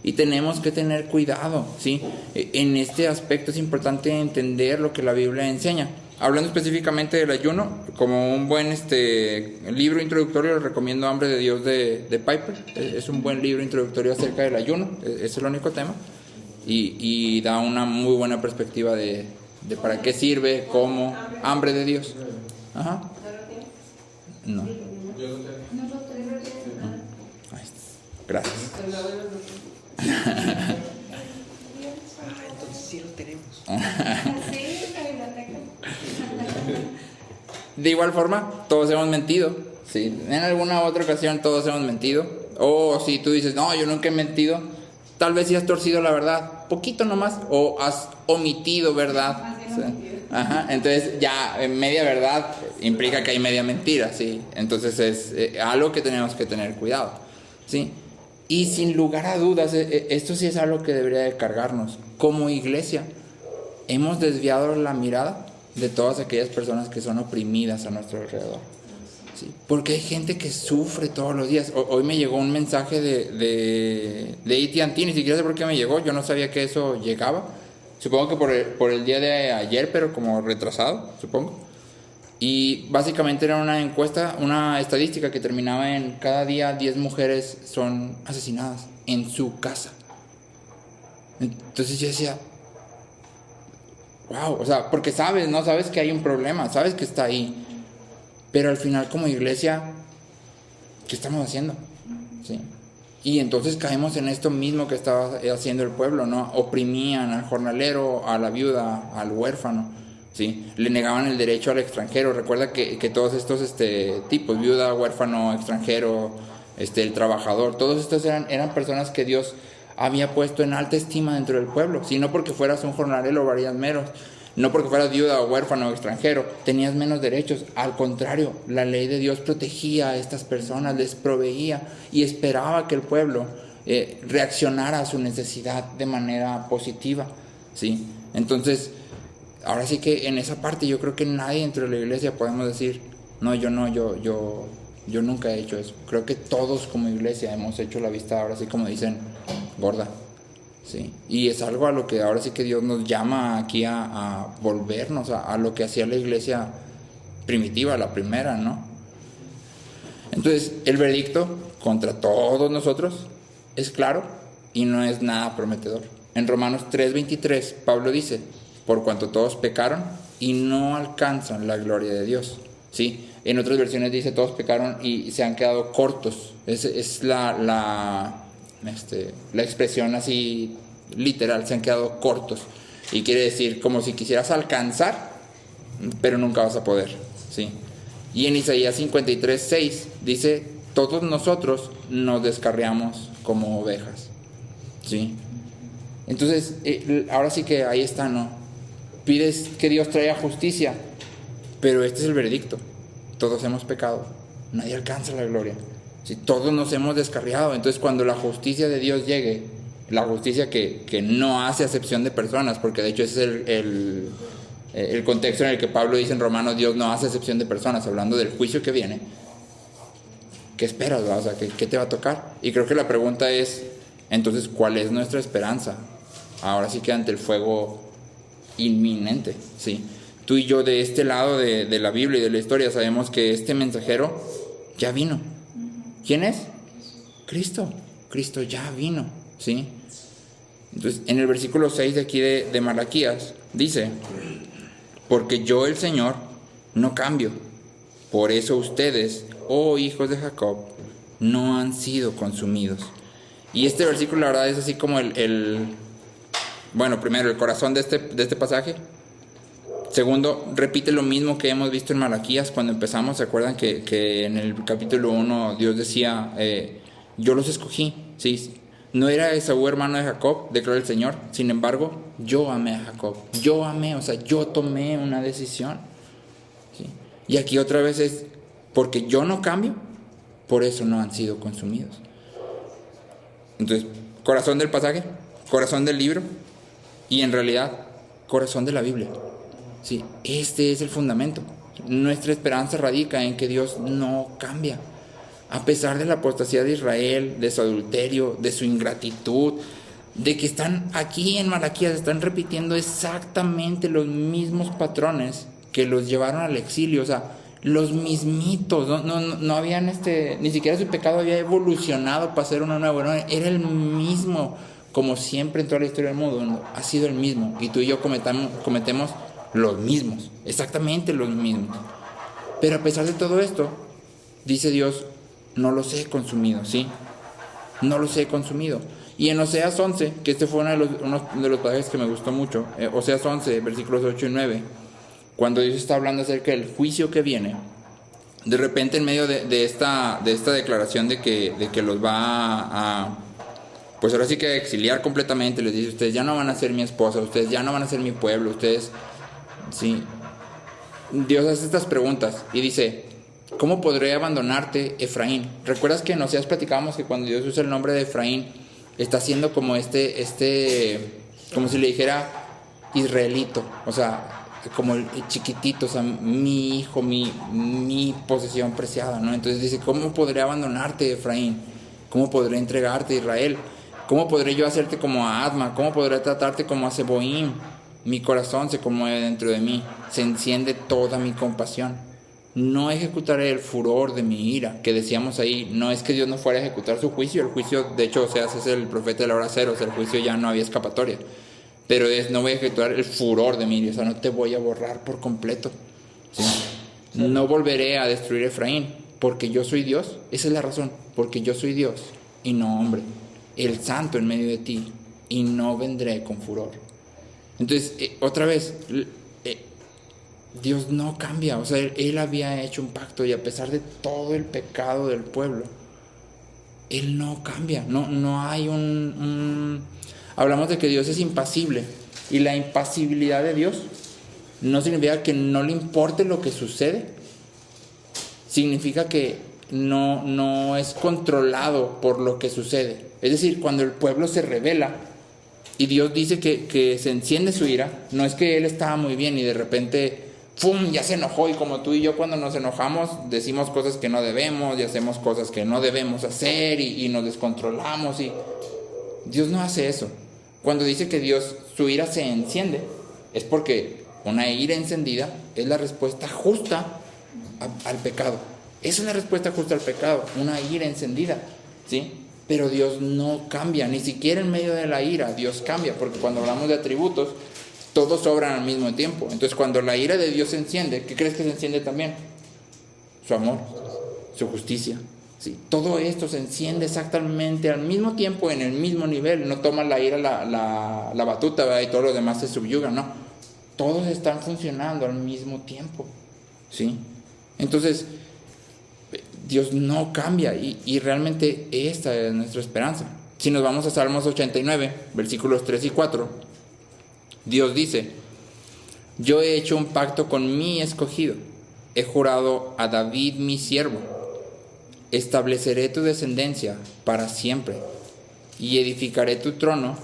Y tenemos que tener cuidado, ¿sí? En este aspecto es importante entender lo que la Biblia enseña. hablando específicamente del ayuno, como un buen libro introductorio, les recomiendo Hambre de Dios de Piper. Es un buen libro introductorio acerca del ayuno, es el único tema, y da una muy buena perspectiva de para qué sirve, cómo. Hambre de Dios. Ajá. No. Yo lo tengo. Ahí está. Gracias. Entonces sí lo tenemos. De igual forma, todos hemos mentido. ¿Sí? En alguna otra ocasión todos hemos mentido. O si tú dices, no, yo nunca he mentido, tal vez sí has torcido la verdad, poquito nomás, o has omitido verdad. ¿Sí? Ajá. Entonces ya media verdad implica que hay media mentira, ¿sí? Entonces es algo que tenemos que tener cuidado, ¿sí? Y sin lugar a dudas, esto sí es algo que debería de cargarnos. Como iglesia, hemos desviado la mirada de todas aquellas personas que son oprimidas a nuestro alrededor, ¿sí? Porque hay gente que sufre todos los días. Hoy me llegó un mensaje de AT&T, ni siquiera sé por qué me llegó, yo no sabía que eso llegaba. Supongo que por el día de ayer, pero como retrasado, supongo. Y básicamente era una encuesta, una estadística que terminaba en cada día 10 mujeres son asesinadas en su casa. Entonces yo decía, wow, o sea, porque sabes, ¿no? Sabes que hay un problema, sabes que está ahí. Pero al final como iglesia, ¿qué estamos haciendo? ¿Sí? Y entonces caemos en esto mismo que estaba haciendo el pueblo, ¿no? Oprimían al jornalero, a la viuda, al huérfano, ¿sí? Le negaban el derecho al extranjero. Recuerda que todos estos tipos, viuda, huérfano, extranjero, el trabajador, todos estos eran personas que Dios había puesto en alta estima dentro del pueblo. Si no porque fueras un jornalero valías menos, no porque fueras viuda o huérfano o extranjero, tenías menos derechos. Al contrario, la ley de Dios protegía a estas personas, les proveía y esperaba que el pueblo reaccionara a su necesidad de manera positiva, ¿sí? Entonces, ahora sí que en esa parte yo creo que nadie dentro de la iglesia podemos decir, no, yo nunca he hecho eso. Creo que todos como iglesia hemos hecho la vista, ahora sí como dicen, gorda. Sí, y es algo a lo que ahora sí que Dios nos llama aquí a volvernos a lo que hacía la iglesia primitiva, la primera, ¿no? Entonces, el veredicto contra todos nosotros es claro y no es nada prometedor. En Romanos 3:23, Pablo dice, por cuanto todos pecaron y no alcanzan la gloria de Dios, ¿sí? En otras versiones dice, todos pecaron y se han quedado cortos. Es la expresión así literal, se han quedado cortos, y quiere decir como si quisieras alcanzar pero nunca vas a poder, ¿sí? Y en Isaías 53:6 dice, todos nosotros nos descarriamos como ovejas, ¿sí? Entonces ahora sí que ahí está, ¿no? Pides que Dios traiga justicia, pero este es el veredicto: todos hemos pecado, nadie alcanza la gloria. Si todos nos hemos descarriado, entonces cuando la justicia de Dios llegue, la justicia que no hace acepción de personas, porque de hecho ese es el contexto en el que Pablo dice en Romanos, Dios no hace acepción de personas, hablando del juicio que viene. ¿Qué esperas, va? O sea, ¿qué te va a tocar? Y creo que la pregunta es, entonces, ¿cuál es nuestra esperanza? Ahora sí que ante el fuego inminente, ¿sí? Tú y yo de este lado de la Biblia y de la historia sabemos que este mensajero ya vino. ¿Quién es? Cristo. Cristo ya vino, ¿sí? Entonces, en el versículo 6 de aquí de Malaquías, dice, porque yo el Señor no cambio, por eso ustedes, oh hijos de Jacob, no han sido consumidos. Y este versículo la verdad es así como bueno, primero el corazón de este pasaje. Segundo, repite lo mismo que hemos visto en Malaquías cuando empezamos. ¿Se acuerdan que en el capítulo 1 Dios decía, yo los escogí? ¿Sí? No era Esaú hermano de Jacob, declaró el Señor. Sin embargo, yo amé a Jacob. Yo amé, o sea, yo tomé una decisión, ¿sí? Y aquí otra vez es, porque yo no cambio, por eso no han sido consumidos. Entonces, corazón del pasaje, corazón del libro y en realidad, corazón de la Biblia. Sí, este es el fundamento. Nuestra esperanza radica en que Dios no cambia. A pesar de la apostasía de Israel, de su adulterio, de su ingratitud, de que están aquí en Malaquías, están repitiendo exactamente los mismos patrones que los llevaron al exilio, o sea, los mismitos, no habían ni siquiera su pecado había evolucionado para ser uno nuevo, no, era el mismo, como siempre en toda la historia del mundo, ha sido el mismo, y tú y yo cometemos los mismos, exactamente los mismos. Pero a pesar de todo esto, dice Dios, no los he consumido, ¿sí? No los he consumido. Y en Oseas 11, que este fue uno de los pasajes que me gustó mucho, Oseas 11, versículos 8 y 9, cuando Dios está hablando acerca del juicio que viene, de repente en medio de esta declaración de que los va a, pues ahora sí que exiliar completamente, les dice, ustedes ya no van a ser mi esposa, ustedes ya no van a ser mi pueblo, ustedes, sí. Dios hace estas preguntas y dice, ¿cómo podré abandonarte, Efraín? ¿Recuerdas que en Oseas platicábamos que cuando Dios usa el nombre de Efraín, está haciendo como como si le dijera israelito, o sea, como el chiquitito, o sea, mi hijo, mi posesión preciada, ¿no? Entonces dice, ¿cómo podré abandonarte, Efraín? ¿Cómo podré entregarte, Israel? ¿Cómo podré yo hacerte como a Adma? ¿Cómo podré tratarte como a Zeboim? Mi corazón se conmueve dentro de mí, se enciende toda mi compasión. No ejecutaré el furor de mi ira, que decíamos ahí, no es que Dios no fuera a ejecutar su juicio, el juicio, de hecho, Oseas es el profeta de la hora cero, o sea, el juicio ya no había escapatoria, pero no voy a ejecutar el furor de mi ira, o sea, no te voy a borrar por completo, ¿sí? No volveré a destruir Efraín, porque yo soy Dios, esa es la razón, porque yo soy Dios y no hombre, el santo en medio de ti, y no vendré con furor. Entonces, otra vez, Dios no cambia, o sea, Él había hecho un pacto y a pesar de todo el pecado del pueblo, Él no cambia, no hay hablamos de que Dios es impasible y la impasibilidad de Dios no significa que no le importe lo que sucede, significa que no es controlado por lo que sucede. Es decir, cuando el pueblo se rebela y Dios dice que se enciende su ira, no es que Él estaba muy bien y de repente ¡fum!, ya se enojó, y como tú y yo cuando nos enojamos decimos cosas que no debemos y hacemos cosas que no debemos hacer y nos descontrolamos, y Dios no hace eso. Cuando dice que Dios, su ira se enciende, es porque una ira encendida es la respuesta justa al pecado. Esa es la respuesta justa al pecado, una ira encendida, ¿sí? Pero Dios no cambia, ni siquiera en medio de la ira Dios cambia, porque cuando hablamos de atributos, todos obran al mismo tiempo. Entonces cuando la ira de Dios se enciende, ¿qué crees que se enciende también? Su amor, su justicia, ¿sí? Todo esto se enciende exactamente al mismo tiempo, en el mismo nivel. No toma la ira la batuta, ¿verdad? Y todos los demás se subyugan, no. Todos están funcionando al mismo tiempo, ¿sí? Entonces Dios no cambia y realmente esta es nuestra esperanza. Si nos vamos a Salmos 89, versículos 3 y 4, Dios dice, yo he hecho un pacto con mi escogido, he jurado a David mi siervo, estableceré tu descendencia para siempre y edificaré tu trono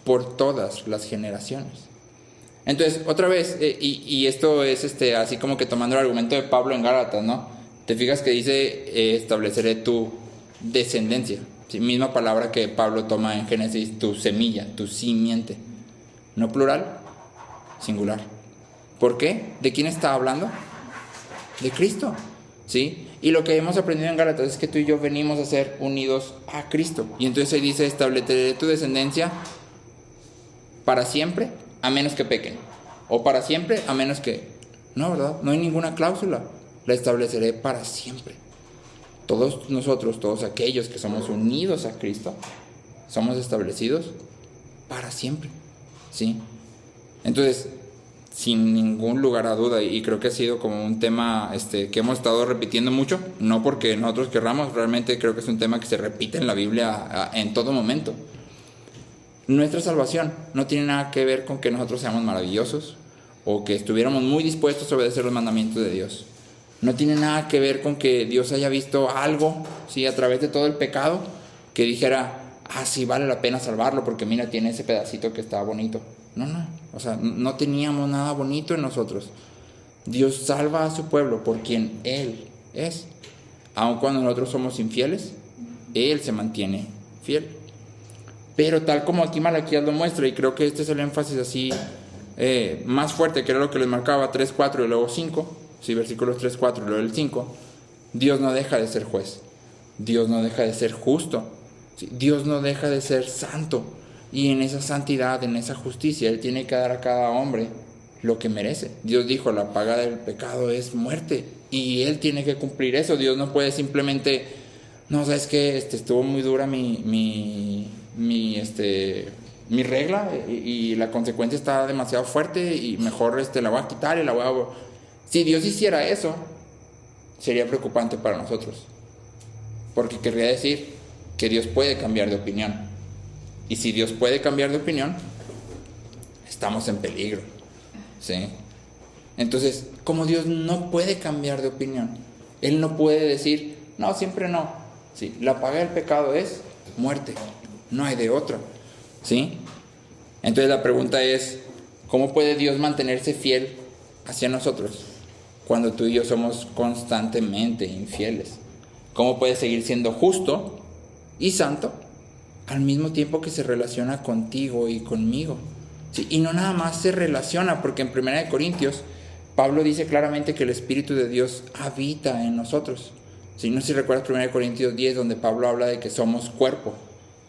por todas las generaciones. Entonces, otra vez, y esto es así como que tomando el argumento de Pablo en Gálatas, ¿no? Te fijas que dice, estableceré tu descendencia, ¿sí? Misma palabra que Pablo toma en Génesis, tu semilla, tu simiente. No plural, singular. ¿Por qué? ¿De quién está hablando? De Cristo, ¿sí? Y lo que hemos aprendido en Gálatas es que tú y yo venimos a ser unidos a Cristo. Y entonces ahí dice, estableceré tu descendencia para siempre, a menos que pequen. O para siempre, a menos que... No, ¿verdad? No hay ninguna cláusula. La estableceré para siempre. Todos nosotros, todos aquellos que somos unidos a Cristo, somos establecidos para siempre, ¿sí? Entonces, sin ningún lugar a duda, y creo que ha sido como un tema que hemos estado repitiendo mucho, no porque nosotros querramos, realmente creo que es un tema que se repite en la Biblia en todo momento. Nuestra salvación no tiene nada que ver con que nosotros seamos maravillosos o que estuviéramos muy dispuestos a obedecer los mandamientos de Dios. No tiene nada que ver con que Dios haya visto algo, ¿sí?, a través de todo el pecado, que dijera, sí, vale la pena salvarlo porque mira, tiene ese pedacito que está bonito. No, o sea, no teníamos nada bonito en nosotros. Dios salva a su pueblo por quien Él es. Aun cuando nosotros somos infieles, Él se mantiene fiel. Pero tal como aquí Malaquías lo muestra, y creo que este es el énfasis así más fuerte, que era lo que les marcaba 3, 4 y luego 5, sí, versículos 3, 4 y luego el 5, Dios no deja de ser juez, Dios no deja de ser justo, ¿sí? Dios no deja de ser santo, y en esa santidad, en esa justicia, Él tiene que dar a cada hombre lo que merece. Dios dijo, la paga del pecado es muerte, y Él tiene que cumplir eso. Dios no puede simplemente, no, ¿sabes qué? Estuvo muy dura mi regla, y la consecuencia está demasiado fuerte, y mejor la voy a quitar y la voy a... Si Dios hiciera eso, sería preocupante para nosotros, porque querría decir que Dios puede cambiar de opinión, y si Dios puede cambiar de opinión, estamos en peligro, ¿sí? Entonces, como Dios no puede cambiar de opinión, Él no puede decir, no, siempre no, ¿sí? La paga del pecado es muerte, no hay de otra, ¿sí? Entonces la pregunta es, ¿cómo puede Dios mantenerse fiel hacia nosotros cuando tú y yo somos constantemente infieles? ¿Cómo puede seguir siendo justo y santo al mismo tiempo que se relaciona contigo y conmigo? ¿Sí? Y no nada más se relaciona, porque en 1 Corintios Pablo dice claramente que el Espíritu de Dios habita en nosotros. ¿Sí? No sé si recuerdas 1 Corintios 10, donde Pablo habla de que somos cuerpo,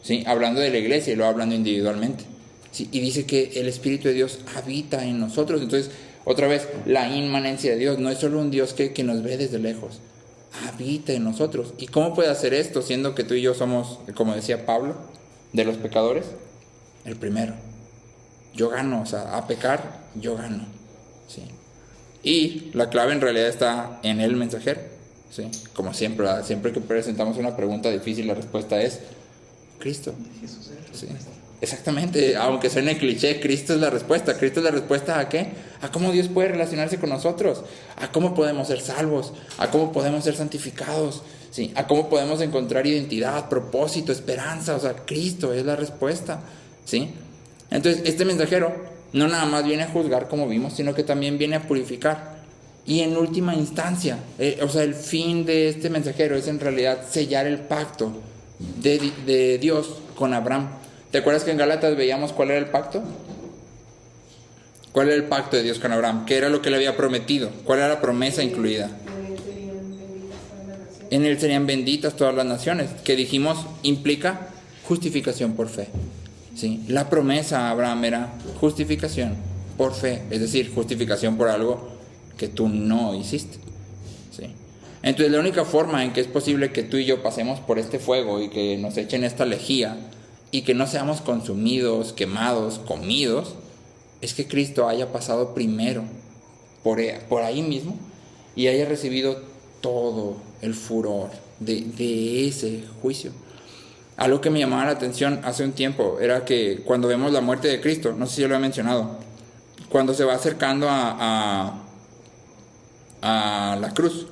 ¿sí? Hablando de la iglesia y luego hablando individualmente, ¿sí? Y dice que el Espíritu de Dios habita en nosotros. Entonces, otra vez, la inmanencia de Dios no es solo un Dios que nos ve desde lejos, habita en nosotros. ¿Y cómo puede hacer esto, siendo que tú y yo somos, como decía Pablo, de los pecadores? El primero, yo gano, o sea, a pecar, yo gano, ¿sí? Y la clave en realidad está en el mensajero, ¿sí? Como siempre, ¿verdad? Siempre que presentamos una pregunta difícil, la respuesta es Cristo, ¿sí? Exactamente, aunque suene cliché, Cristo es la respuesta. ¿Cristo es la respuesta a qué? A cómo Dios puede relacionarse con nosotros, a cómo podemos ser salvos, a cómo podemos ser santificados, ¿sí? A cómo podemos encontrar identidad, propósito, esperanza. O sea, Cristo es la respuesta, ¿sí? Entonces, este mensajero no nada más viene a juzgar, como vimos, sino que también viene a purificar. Y en última instancia, o sea, el fin de este mensajero es en realidad sellar el pacto de Dios con Abraham. ¿Te acuerdas que en Gálatas veíamos cuál era el pacto? ¿Cuál era el pacto de Dios con Abraham? ¿Qué era lo que le había prometido? ¿Cuál era la promesa incluida? En él serían benditas todas las naciones, que dijimos implica justificación por fe, ¿sí? La promesa a Abraham era justificación por fe, es decir, justificación por algo que tú no hiciste, ¿sí? Entonces la única forma en que es posible que tú y yo pasemos por este fuego y que nos echen esta lejía y que no seamos consumidos, quemados, comidos, es que Cristo haya pasado primero por ahí mismo y haya recibido todo el furor de ese juicio. Algo que me llamaba la atención hace un tiempo era que cuando vemos la muerte de Cristo, no sé si yo lo he mencionado, cuando se va acercando a la cruz,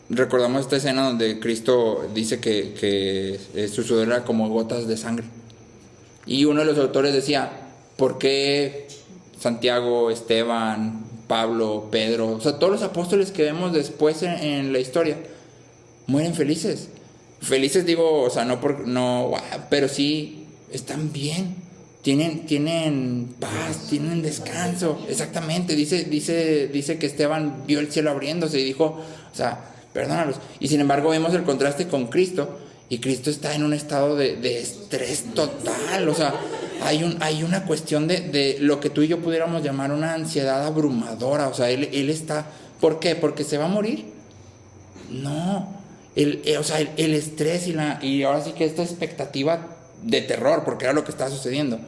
recordamos esta escena donde Cristo dice que su sudor era como gotas de sangre. Y uno de los autores decía, ¿por qué Santiago, Esteban, Pablo, Pedro, o sea, todos los apóstoles que vemos después en la historia, mueren felices? Felices digo, o sea, pero sí están bien, tienen paz, tienen descanso. Exactamente, dice que Esteban vio el cielo abriéndose y dijo, o sea, perdónalos. Y sin embargo vemos el contraste con Cristo, y Cristo está en un estado de estrés total. O sea, hay una cuestión de lo que tú y yo pudiéramos llamar una ansiedad abrumadora. O sea, él está, ¿por qué? ¿Porque se va a morir? No, o sea, el estrés y ahora sí que esta expectativa de terror, porque era lo que estaba sucediendo,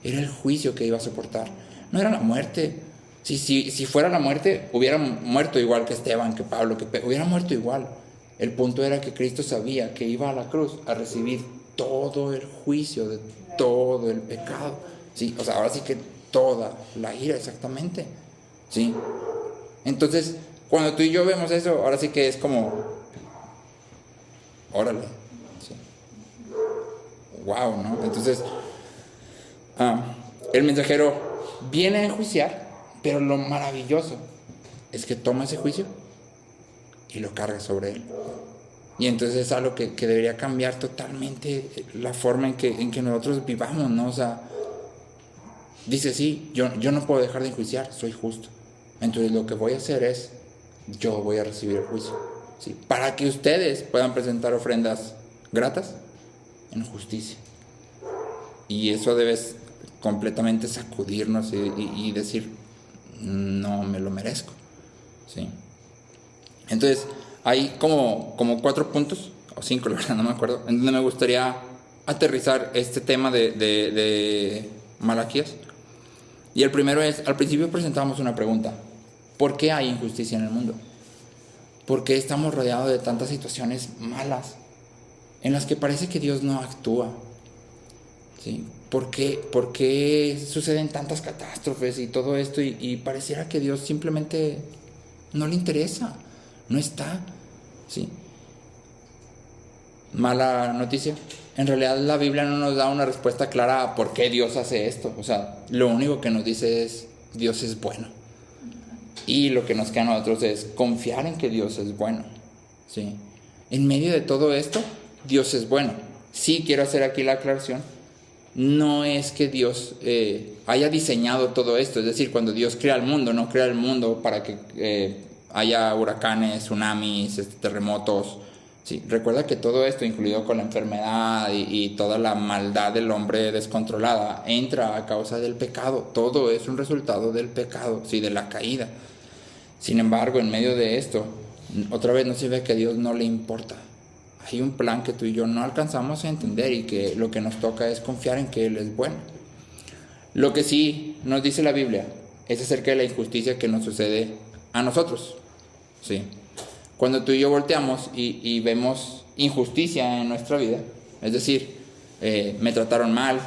era el juicio que iba a soportar, no era la muerte. Si fuera la muerte, hubiera muerto igual que Esteban, que Pablo, hubiera muerto igual. El punto era que Cristo sabía que iba a la cruz a recibir todo el juicio de todo el pecado, ¿sí? O sea, ahora sí que toda la ira, exactamente, ¿sí? Entonces, cuando tú y yo vemos eso, ahora sí que es como, órale, ¿sí? Wow, ¿no? Entonces, el mensajero viene a enjuiciar, pero lo maravilloso es que toma ese juicio y lo carga sobre él. Y entonces es algo que debería cambiar totalmente la forma en que nosotros vivamos, ¿no? O sea, dice, sí, yo no puedo dejar de enjuiciar, soy justo. Entonces lo que voy a hacer es, yo voy a recibir el juicio, ¿sí? Para que ustedes puedan presentar ofrendas gratas en justicia. Y eso debe completamente sacudirnos y decir, no me lo merezco, ¿sí? Entonces hay como 4 puntos, o 5, la verdad no me acuerdo, en donde me gustaría aterrizar este tema de Malaquías. Y el primero es, al principio presentamos una pregunta: ¿por qué hay injusticia en el mundo? ¿Por qué estamos rodeados de tantas situaciones malas en las que parece que Dios no actúa? ¿Sí? ¿Por qué suceden tantas catástrofes y todo esto y pareciera que Dios simplemente no le interesa, no está? ¿Sí? Mala noticia. En realidad la Biblia no nos da una respuesta clara a por qué Dios hace esto. O sea, lo único que nos dice es, Dios es bueno. Y lo que nos queda a nosotros es confiar en que Dios es bueno, ¿sí? En medio de todo esto, Dios es bueno. Sí, quiero hacer aquí la aclaración. No es que Dios haya diseñado todo esto. Es decir, cuando Dios crea el mundo, no crea el mundo para que haya huracanes, tsunamis, terremotos. Sí, recuerda que todo esto, incluido con la enfermedad y toda la maldad del hombre descontrolada, entra a causa del pecado. Todo es un resultado del pecado, sí, de la caída. Sin embargo, en medio de esto, otra vez no se ve que a Dios no le importa. Hay un plan que tú y yo no alcanzamos a entender y que lo que nos toca es confiar en que Él es bueno. Lo que sí nos dice la Biblia es acerca de la injusticia que nos sucede a nosotros, ¿sí? Cuando tú y yo volteamos y vemos injusticia en nuestra vida, es decir, me trataron mal,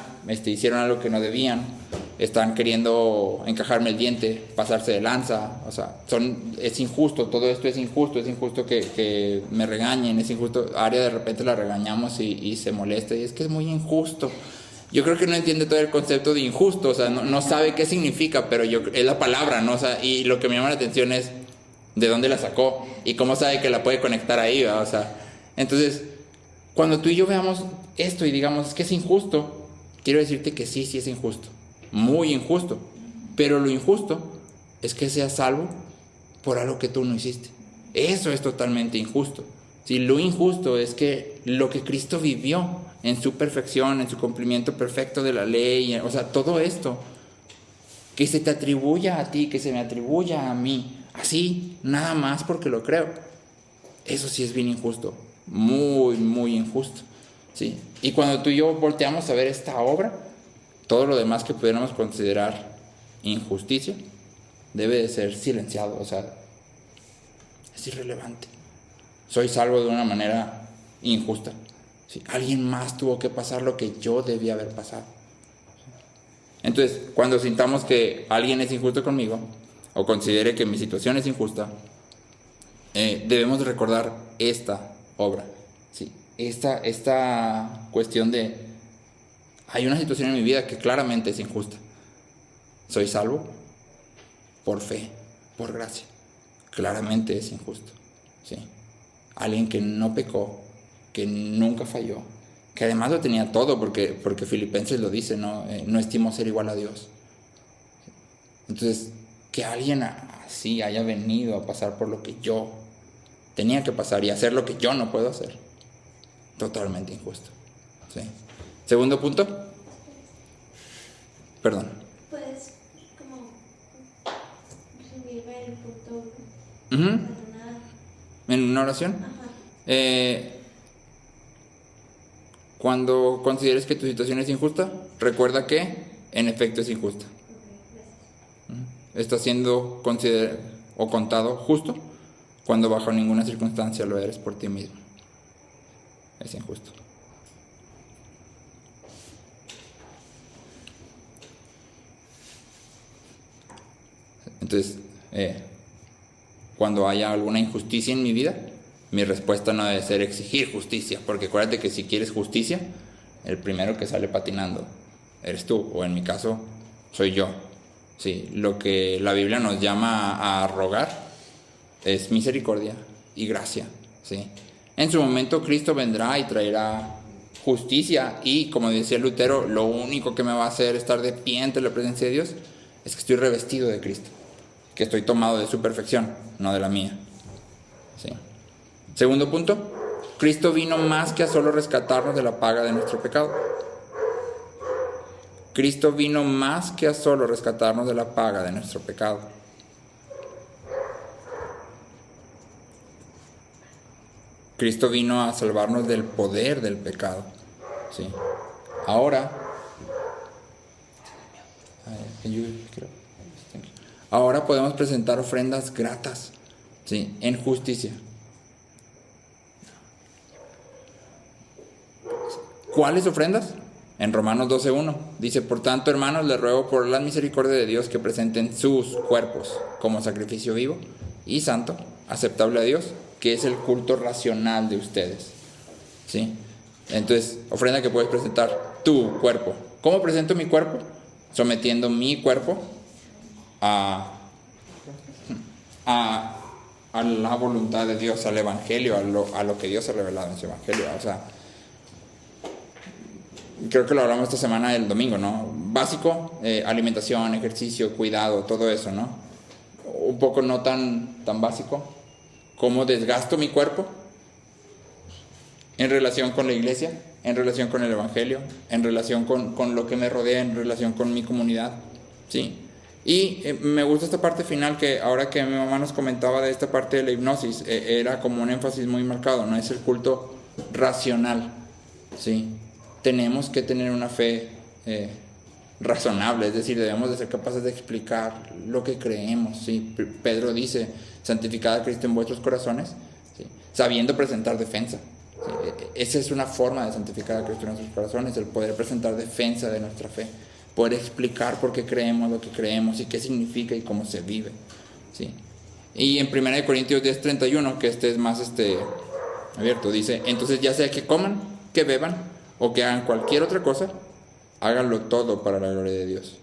hicieron algo que no debían, están queriendo encajarme el diente, pasarse de lanza, o sea, es injusto, todo esto es injusto que me regañen, es injusto. Aria de repente la regañamos y se molesta, y es que es muy injusto. Yo creo que no entiende todo el concepto de injusto, o sea, no sabe qué significa, pero es la palabra, ¿no? O sea, y lo que me llama la atención es de dónde la sacó y cómo sabe que la puede conectar ahí, ¿verdad? O sea, entonces, cuando tú y yo veamos esto y digamos, es que es injusto, quiero decirte que sí es injusto, muy injusto, pero lo injusto es que seas salvo por algo que tú no hiciste. Eso es totalmente injusto. Sí, lo injusto es que lo que Cristo vivió en su perfección, en su cumplimiento perfecto de la ley, o sea, todo esto, que se te atribuya a ti, que se me atribuya a mí, así, nada más porque lo creo, eso sí es bien injusto, muy, muy injusto, ¿sí? Y cuando tú y yo volteamos a ver esta obra, todo lo demás que pudiéramos considerar injusticia debe de ser silenciado, o sea, es irrelevante. Soy salvo de una manera injusta, ¿sí? Alguien más tuvo que pasar lo que yo debía haber pasado. Entonces, cuando sintamos que alguien es injusto conmigo, o considere que mi situación es injusta, debemos recordar esta obra, ¿sí? Esta cuestión de, hay una situación en mi vida que claramente es injusta. Soy salvo por fe, por gracia. Claramente es injusto, ¿sí? Alguien que no pecó, que nunca falló, que además lo tenía todo, porque Filipenses lo dice, ¿no? No estimo ser igual a Dios. Entonces, que alguien así haya venido a pasar por lo que yo tenía que pasar y hacer lo que yo no puedo hacer, totalmente injusto, ¿sí? Segundo punto. Perdón. Puedes como resumirme el punto. ¿En una oración? Ajá. Cuando consideres que tu situación es injusta, recuerda que en efecto es injusta. Estás siendo considerado o contado justo cuando bajo ninguna circunstancia lo eres por ti mismo. Es injusto. Entonces, cuando haya alguna injusticia en mi vida, mi respuesta no debe ser exigir justicia, porque acuérdate que si quieres justicia, el primero que sale patinando eres tú, o en mi caso, soy yo. Sí, lo que la Biblia nos llama a rogar es misericordia y gracia, ¿sí? En su momento Cristo vendrá y traerá justicia, y como decía Lutero, lo único que me va a hacer estar de pie ante la presencia de Dios es que estoy revestido de Cristo, que estoy tomado de su perfección, no de la mía. ¿Sí? Segundo punto, Cristo vino más que a solo rescatarnos de la paga de nuestro pecado. Cristo vino más que a solo rescatarnos de la paga de nuestro pecado. Cristo vino a salvarnos del poder del pecado. ¿Sí? Ahora podemos presentar ofrendas gratas, ¿sí?, en justicia. ¿Cuáles ofrendas? En Romanos 12:1 dice: por tanto, hermanos, les ruego por la misericordia de Dios que presenten sus cuerpos como sacrificio vivo y santo, aceptable a Dios, que es el culto racional de ustedes. ¿Sí? Entonces, ofrenda que puedes presentar: tu cuerpo. ¿Cómo presento mi cuerpo? Sometiendo mi cuerpo a la voluntad de Dios, al Evangelio, a lo que Dios ha revelado en su Evangelio. O sea, creo que lo hablamos esta semana el domingo, ¿no? Básico, alimentación, ejercicio, cuidado, todo eso, ¿no? Un poco no tan básico. ¿Cómo desgasto mi cuerpo? En relación con la iglesia, en relación con el Evangelio, en relación con lo que me rodea, en relación con mi comunidad. Sí. Y me gusta esta parte final, que ahora que mi mamá nos comentaba de esta parte de la hipnosis, era como un énfasis muy marcado, ¿no? Es el culto racional. Sí. Tenemos que tener una fe razonable, es decir, debemos de ser capaces de explicar lo que creemos. ¿Sí? Pedro dice: santificad a Cristo en vuestros corazones, ¿sí?, sabiendo presentar defensa. ¿Sí? Esa es una forma de santificar a Cristo en nuestros corazones, el poder presentar defensa de nuestra fe, poder explicar por qué creemos lo que creemos y qué significa y cómo se vive. ¿Sí? Y en 1 Corintios 10:31, que este es más abierto, dice: entonces ya sea que coman, que beban o que hagan cualquier otra cosa, háganlo todo para la gloria de Dios.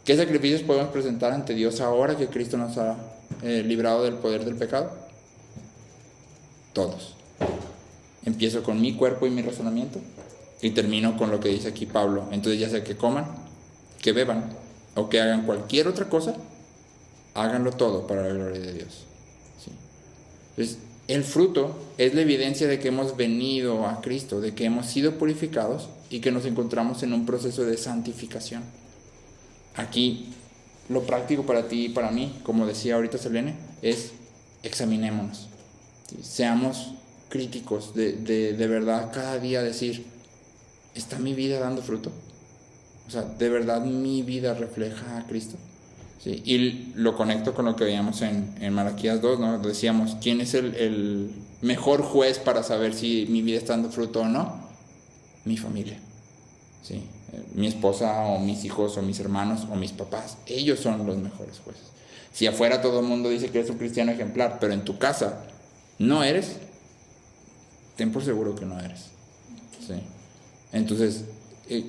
¿Qué sacrificios podemos presentar ante Dios ahora que Cristo nos ha librado del poder del pecado? Todos. Empiezo con mi cuerpo y mi razonamiento y termino con lo que dice aquí Pablo. Entonces ya sea que coman, que beban o que hagan cualquier otra cosa, háganlo todo para la gloria de Dios. ¿Sí? Entonces, el fruto es la evidencia de que hemos venido a Cristo, de que hemos sido purificados y que nos encontramos en un proceso de santificación. Aquí, lo práctico para ti y para mí, como decía ahorita Selene, es: examinémonos. ¿Sí? Seamos críticos de verdad, cada día decir: ¿está mi vida dando fruto? O sea, ¿de verdad mi vida refleja a Cristo? ¿Sí? Y lo conecto con lo que veíamos en Malaquías 2, ¿no? Decíamos: ¿quién es el mejor juez para saber si mi vida está dando fruto o no? Mi familia. ¿Sí? Mi esposa o mis hijos o mis hermanos o mis papás. Ellos son los mejores jueces. Si afuera todo el mundo dice que eres un cristiano ejemplar, pero en tu casa no eres, ten por seguro que no eres. ¿Sí? Entonces,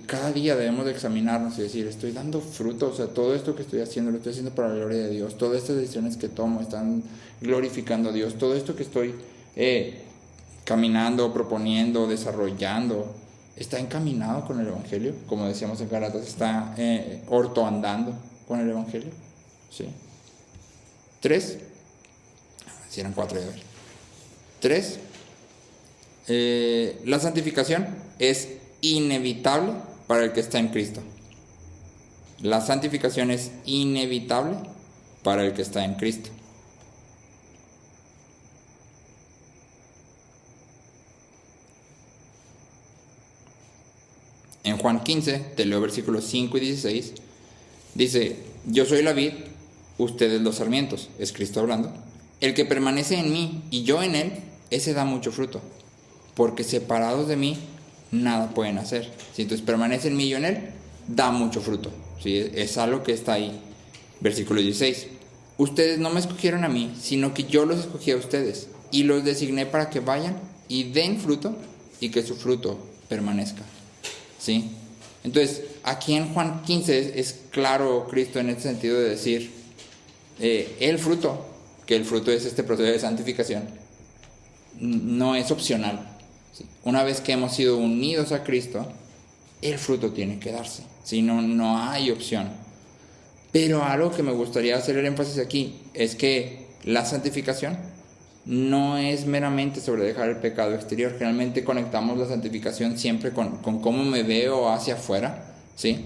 cada día debemos de examinarnos y decir: estoy dando fruto, o sea, todo esto que estoy haciendo lo estoy haciendo para la gloria de Dios, todas estas decisiones que tomo están glorificando a Dios, todo esto que estoy caminando, proponiendo, desarrollando, está encaminado con el Evangelio, como decíamos en Gálatas, está ortoandando con el Evangelio. ¿Sí? 3, si eran 4 ya ver. 3, la santificación es inevitable para el que está en Cristo. La santificación es inevitable para el que está en Cristo. En Juan 15, te leo versículos 5 y 16, dice: yo soy la vid, ustedes los sarmientos, es Cristo hablando. El que permanece en mí y yo en él, ese da mucho fruto, porque separados de mí nada pueden hacer. Si entonces permanece en mí y yo en él, da mucho fruto. ¿Sí? Es algo que está ahí. Versículo 16: ustedes no me escogieron a mí, sino que yo los escogí a ustedes y los designé para que vayan y den fruto y que su fruto permanezca. ¿Sí? Entonces, aquí en Juan 15 es claro Cristo en este sentido de decir, el fruto, que el fruto es este proceso de santificación, no es opcional. ¿sí? Una vez que hemos sido unidos a Cristo, el fruto tiene que darse, ¿sí? No hay opción. Pero algo que me gustaría hacer el énfasis aquí es que la santificación no es meramente sobre dejar el pecado exterior. Generalmente conectamos la santificación siempre con cómo me veo hacia afuera, ¿sí?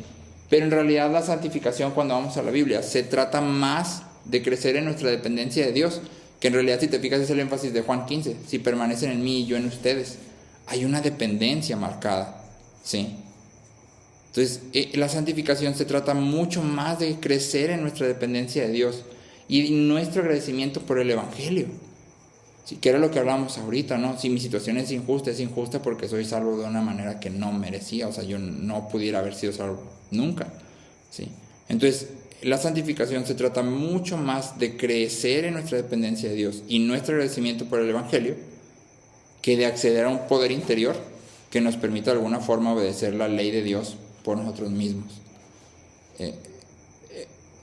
Pero en realidad la santificación, cuando vamos a la Biblia, se trata más de crecer en nuestra dependencia de Dios, que en realidad, si te fijas, es el énfasis de Juan 15, si permanecen en mí y yo en ustedes. Hay una dependencia marcada, ¿sí? Entonces, la santificación se trata mucho más de crecer en nuestra dependencia de Dios y nuestro agradecimiento por el Evangelio, ¿sí? Que era lo que hablábamos ahorita, ¿no? Si mi situación es injusta porque soy salvo de una manera que no merecía, o sea, yo no pudiera haber sido salvo nunca, ¿sí? Entonces, la santificación se trata mucho más de crecer en nuestra dependencia de Dios y nuestro agradecimiento por el Evangelio que de acceder a un poder interior que nos permita de alguna forma obedecer la ley de Dios por nosotros mismos.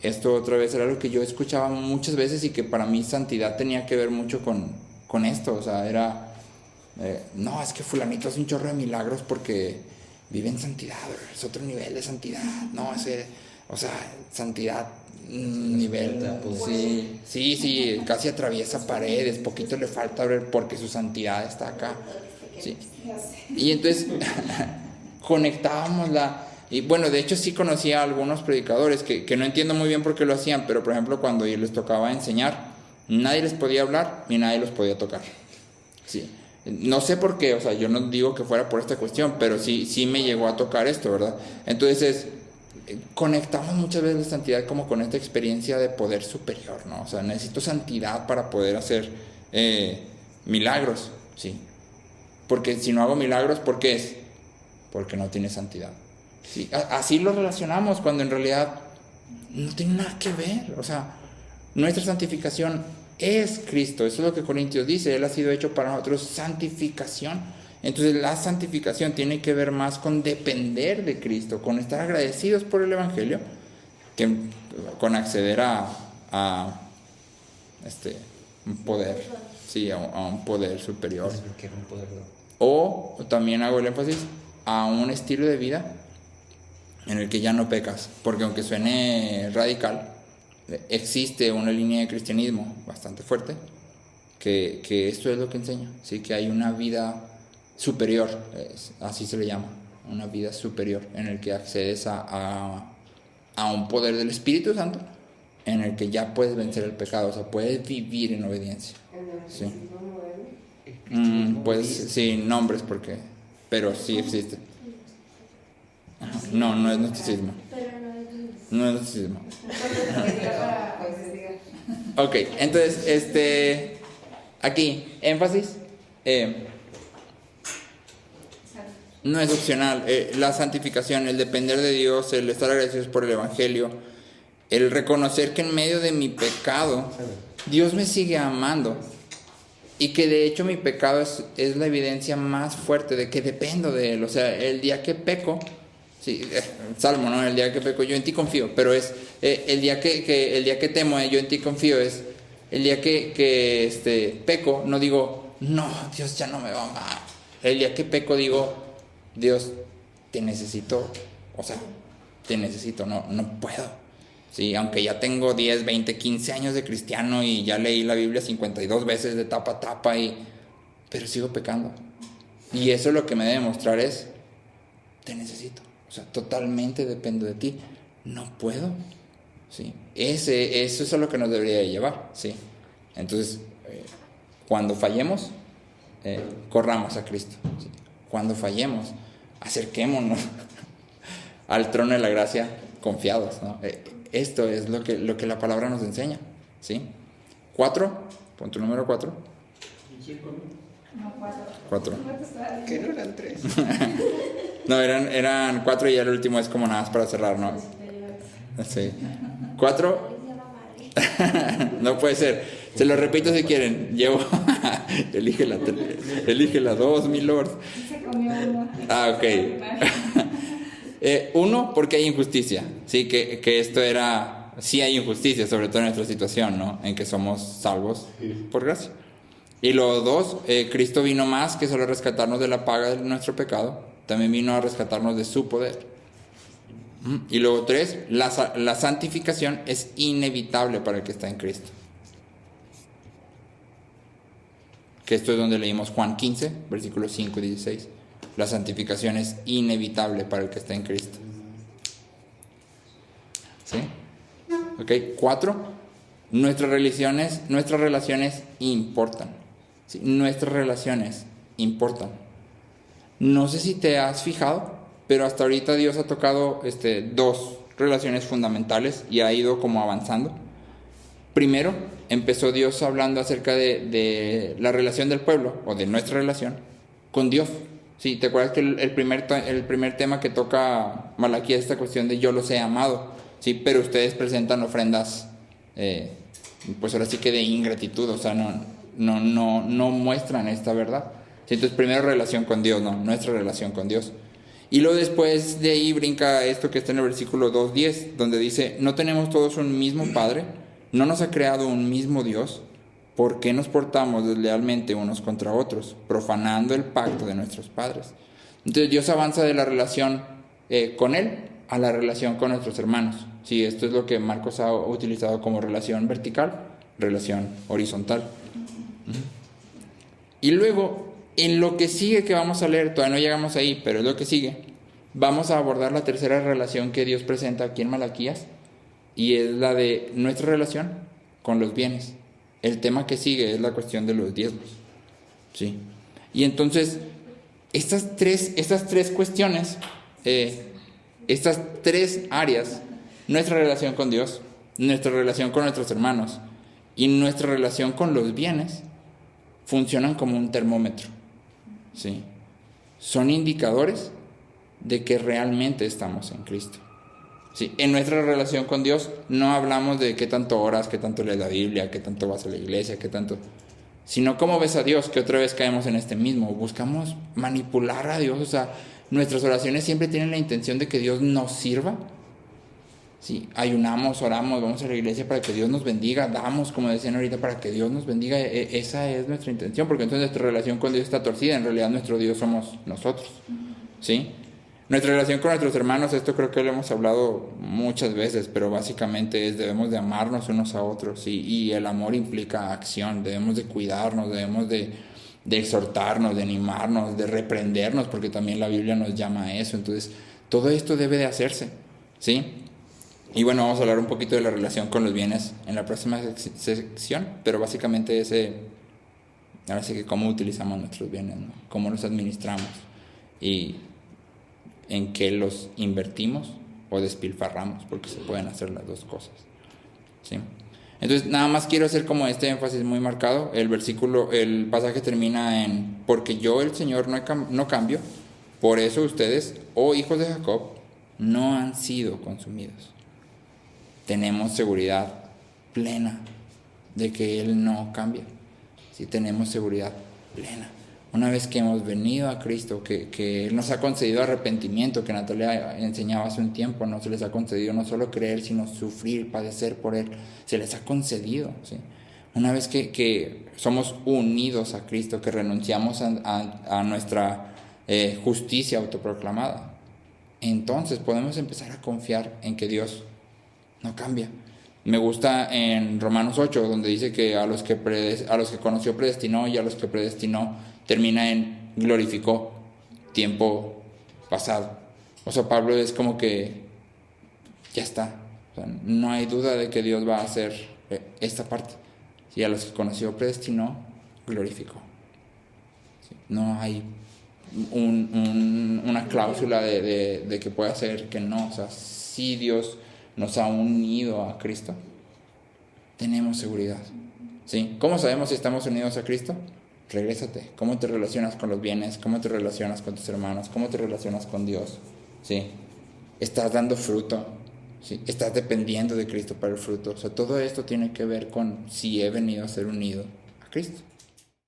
Esto otra vez era algo que yo escuchaba muchas veces y que para mí santidad tenía que ver mucho con esto. O sea, era, no, es que fulanito hace un chorro de milagros porque vive en santidad, es otro nivel de santidad. No, o sea, santidad, nivel, sí, casi atraviesa paredes, poquito le falta ver porque su santidad está acá. Sí. Y entonces conectábamos y bueno, de hecho sí conocía a algunos predicadores que no entiendo muy bien por qué lo hacían, pero por ejemplo cuando les tocaba enseñar, nadie les podía hablar ni nadie los podía tocar. Sí. No sé por qué, o sea, yo no digo que fuera por esta cuestión, pero sí me llegó a tocar esto, ¿verdad? Entonces conectamos muchas veces la santidad como con esta experiencia de poder superior, ¿no? O sea, necesito santidad para poder hacer milagros, ¿sí? Porque si no hago milagros, ¿por qué es? Porque no tiene santidad. ¿Sí? Así lo relacionamos cuando en realidad no tiene nada que ver. O sea, nuestra santificación es Cristo. Eso es lo que Corintios dice. Él ha sido hecho para nosotros santificación. Entonces la santificación tiene que ver más con depender de Cristo, con estar agradecidos por el Evangelio, que con acceder a un poder, sí, a un poder superior. O también hago el énfasis a un estilo de vida en el que ya no pecas, porque aunque suene radical, existe una línea de cristianismo bastante fuerte que esto es lo que enseña, ¿sí? Que hay una vida superior, así se le llama, una vida superior en el que accedes a un poder del Espíritu Santo en el que ya puedes vencer el pecado, o sea, puedes vivir en obediencia. Sí. Pues sin nombres pero sí existe. Ajá. No es gnosticismo. No es gnosticismo. Ok, entonces, aquí, énfasis. No es opcional. La santificación, el depender de Dios, el estar agradecidos por el Evangelio, el reconocer que en medio de mi pecado Dios me sigue amando y que de hecho mi pecado es la evidencia más fuerte de que dependo de Él. O sea, el día que peco, sí, Salmo, ¿no? El día que peco yo en ti confío, pero es el día que temo, yo en ti confío, es el día que peco, no digo, no, Dios ya no me va a amar. El día que peco digo, Dios, te necesito, o sea, te necesito, no puedo. Sí, aunque ya tengo 10, 20, 15 años de cristiano y ya leí la Biblia 52 veces de tapa a tapa, pero sigo pecando. Y eso lo que me debe mostrar es, te necesito. O sea, totalmente dependo de ti. No puedo. ¿Sí? Eso es a lo que nos debería llevar. ¿Sí? Entonces, cuando fallemos, corramos a Cristo. ¿Sí? Cuando fallemos, acerquémonos al trono de la gracia confiados, ¿no? Esto es lo que la palabra nos enseña, ¿sí? 4, punto número 4. No, 4. ¿Que no eran 3? No, eran 4 y ya el último es como nada más para cerrar, ¿no? Sí. 4. No puede ser. Se lo repito si quieren. Elige la 2, mi lord. Se comió uno. Ok. 1, porque hay injusticia. Sí, que esto sí hay injusticia, sobre todo en nuestra situación, ¿no? En que somos salvos por gracia. Y luego 2, Cristo vino más que solo a rescatarnos de la paga de nuestro pecado, también vino a rescatarnos de su poder. Y luego 3, la santificación es inevitable para el que está en Cristo. Que esto es donde leímos Juan 15, versículos 5 y 16. La santificación es inevitable para el que está en Cristo. ¿Sí? Ok, 4, nuestras relaciones importan. ¿Sí? Nuestras relaciones importan. No sé si te has fijado, pero hasta ahorita Dios ha tocado 2 relaciones fundamentales y ha ido como avanzando. Primero, empezó Dios hablando acerca de la relación del pueblo, o de nuestra relación, con Dios. Sí, ¿te acuerdas que el primer tema que toca Malaquías es esta cuestión de yo los he amado? Sí, pero ustedes presentan ofrendas, pues ahora sí que de ingratitud, o sea, no muestran esta verdad. Sí, entonces, primero relación con Dios, nuestra relación con Dios. Y luego después de ahí brinca esto que está en el versículo 2:10, donde dice, ¿no tenemos todos un mismo Padre? ¿No nos ha creado un mismo Dios? ¿Por qué nos portamos deslealmente unos contra otros, profanando el pacto de nuestros padres? Entonces Dios avanza de la relación con Él a la relación con nuestros hermanos. Sí, esto es lo que Marcos ha utilizado como relación vertical, relación horizontal. Y luego, en lo que sigue que vamos a leer, todavía no llegamos ahí, pero es lo que sigue, vamos a abordar la tercera relación que Dios presenta aquí en Malaquías, y es la de nuestra relación con los bienes. El tema que sigue es la cuestión de los diezmos. ¿Sí? Y entonces, estas tres cuestiones, estas 3 áreas, nuestra relación con Dios, nuestra relación con nuestros hermanos y nuestra relación con los bienes, funcionan como un termómetro. ¿Sí? Son indicadores de que realmente estamos en Cristo. Sí, en nuestra relación con Dios no hablamos de qué tanto oras, qué tanto lees la Biblia, qué tanto vas a la iglesia, qué tanto, sino cómo ves a Dios, que otra vez caemos en este mismo. Buscamos manipular a Dios, o sea, nuestras oraciones siempre tienen la intención de que Dios nos sirva. Sí, ayunamos, oramos, vamos a la iglesia para que Dios nos bendiga, damos, como decían ahorita, para que Dios nos bendiga. Esa es nuestra intención, porque entonces nuestra relación con Dios está torcida. En realidad nuestro Dios somos nosotros. ¿Sí? Nuestra relación con nuestros hermanos, esto creo que lo hemos hablado muchas veces, pero básicamente debemos de amarnos unos a otros, y el amor implica acción. Debemos de cuidarnos, debemos de exhortarnos, de animarnos, de reprendernos, porque también la Biblia nos llama a eso. Entonces, todo esto debe de hacerse, ¿sí? Y bueno, vamos a hablar un poquito de la relación con los bienes en la próxima sección, pero básicamente ahora sí que cómo utilizamos nuestros bienes, ¿no? Cómo los administramos y en qué los invertimos o despilfarramos, porque se pueden hacer las 2 cosas. ¿Sí? Entonces, nada más quiero hacer como este énfasis muy marcado. El pasaje termina en: porque yo, el Señor, no cambio, por eso ustedes, oh hijos de Jacob, no han sido consumidos. Tenemos seguridad plena de que Él no cambia. Sí, tenemos seguridad plena. Una vez que hemos venido a Cristo, que Él nos ha concedido arrepentimiento, que Natalia enseñaba hace un tiempo, no se les ha concedido no solo creer, sino sufrir, padecer por Él, se les ha concedido. ¿Sí? Una vez que somos unidos a Cristo, que renunciamos a nuestra justicia autoproclamada, entonces podemos empezar a confiar en que Dios no cambia. Me gusta en Romanos 8, donde dice que a los que conoció predestinó, y a los que predestinó termina en glorificó, tiempo pasado. O sea, Pablo es como que ya está. O sea, no hay duda de que Dios va a hacer esta parte. Y a los que conoció predestinó, glorificó. ¿Sí? No hay una cláusula de que pueda ser que no. O sea, si Dios nos ha unido a Cristo, tenemos seguridad. ¿Sí? ¿Cómo sabemos si estamos unidos a Cristo? Regrésate. ¿Cómo te relacionas con los bienes? ¿Cómo te relacionas con tus hermanos? ¿Cómo te relacionas con Dios? ¿Sí? ¿Estás dando fruto? ¿Sí? ¿Estás dependiendo de Cristo para el fruto? O sea, todo esto tiene que ver con si he venido a ser unido a Cristo.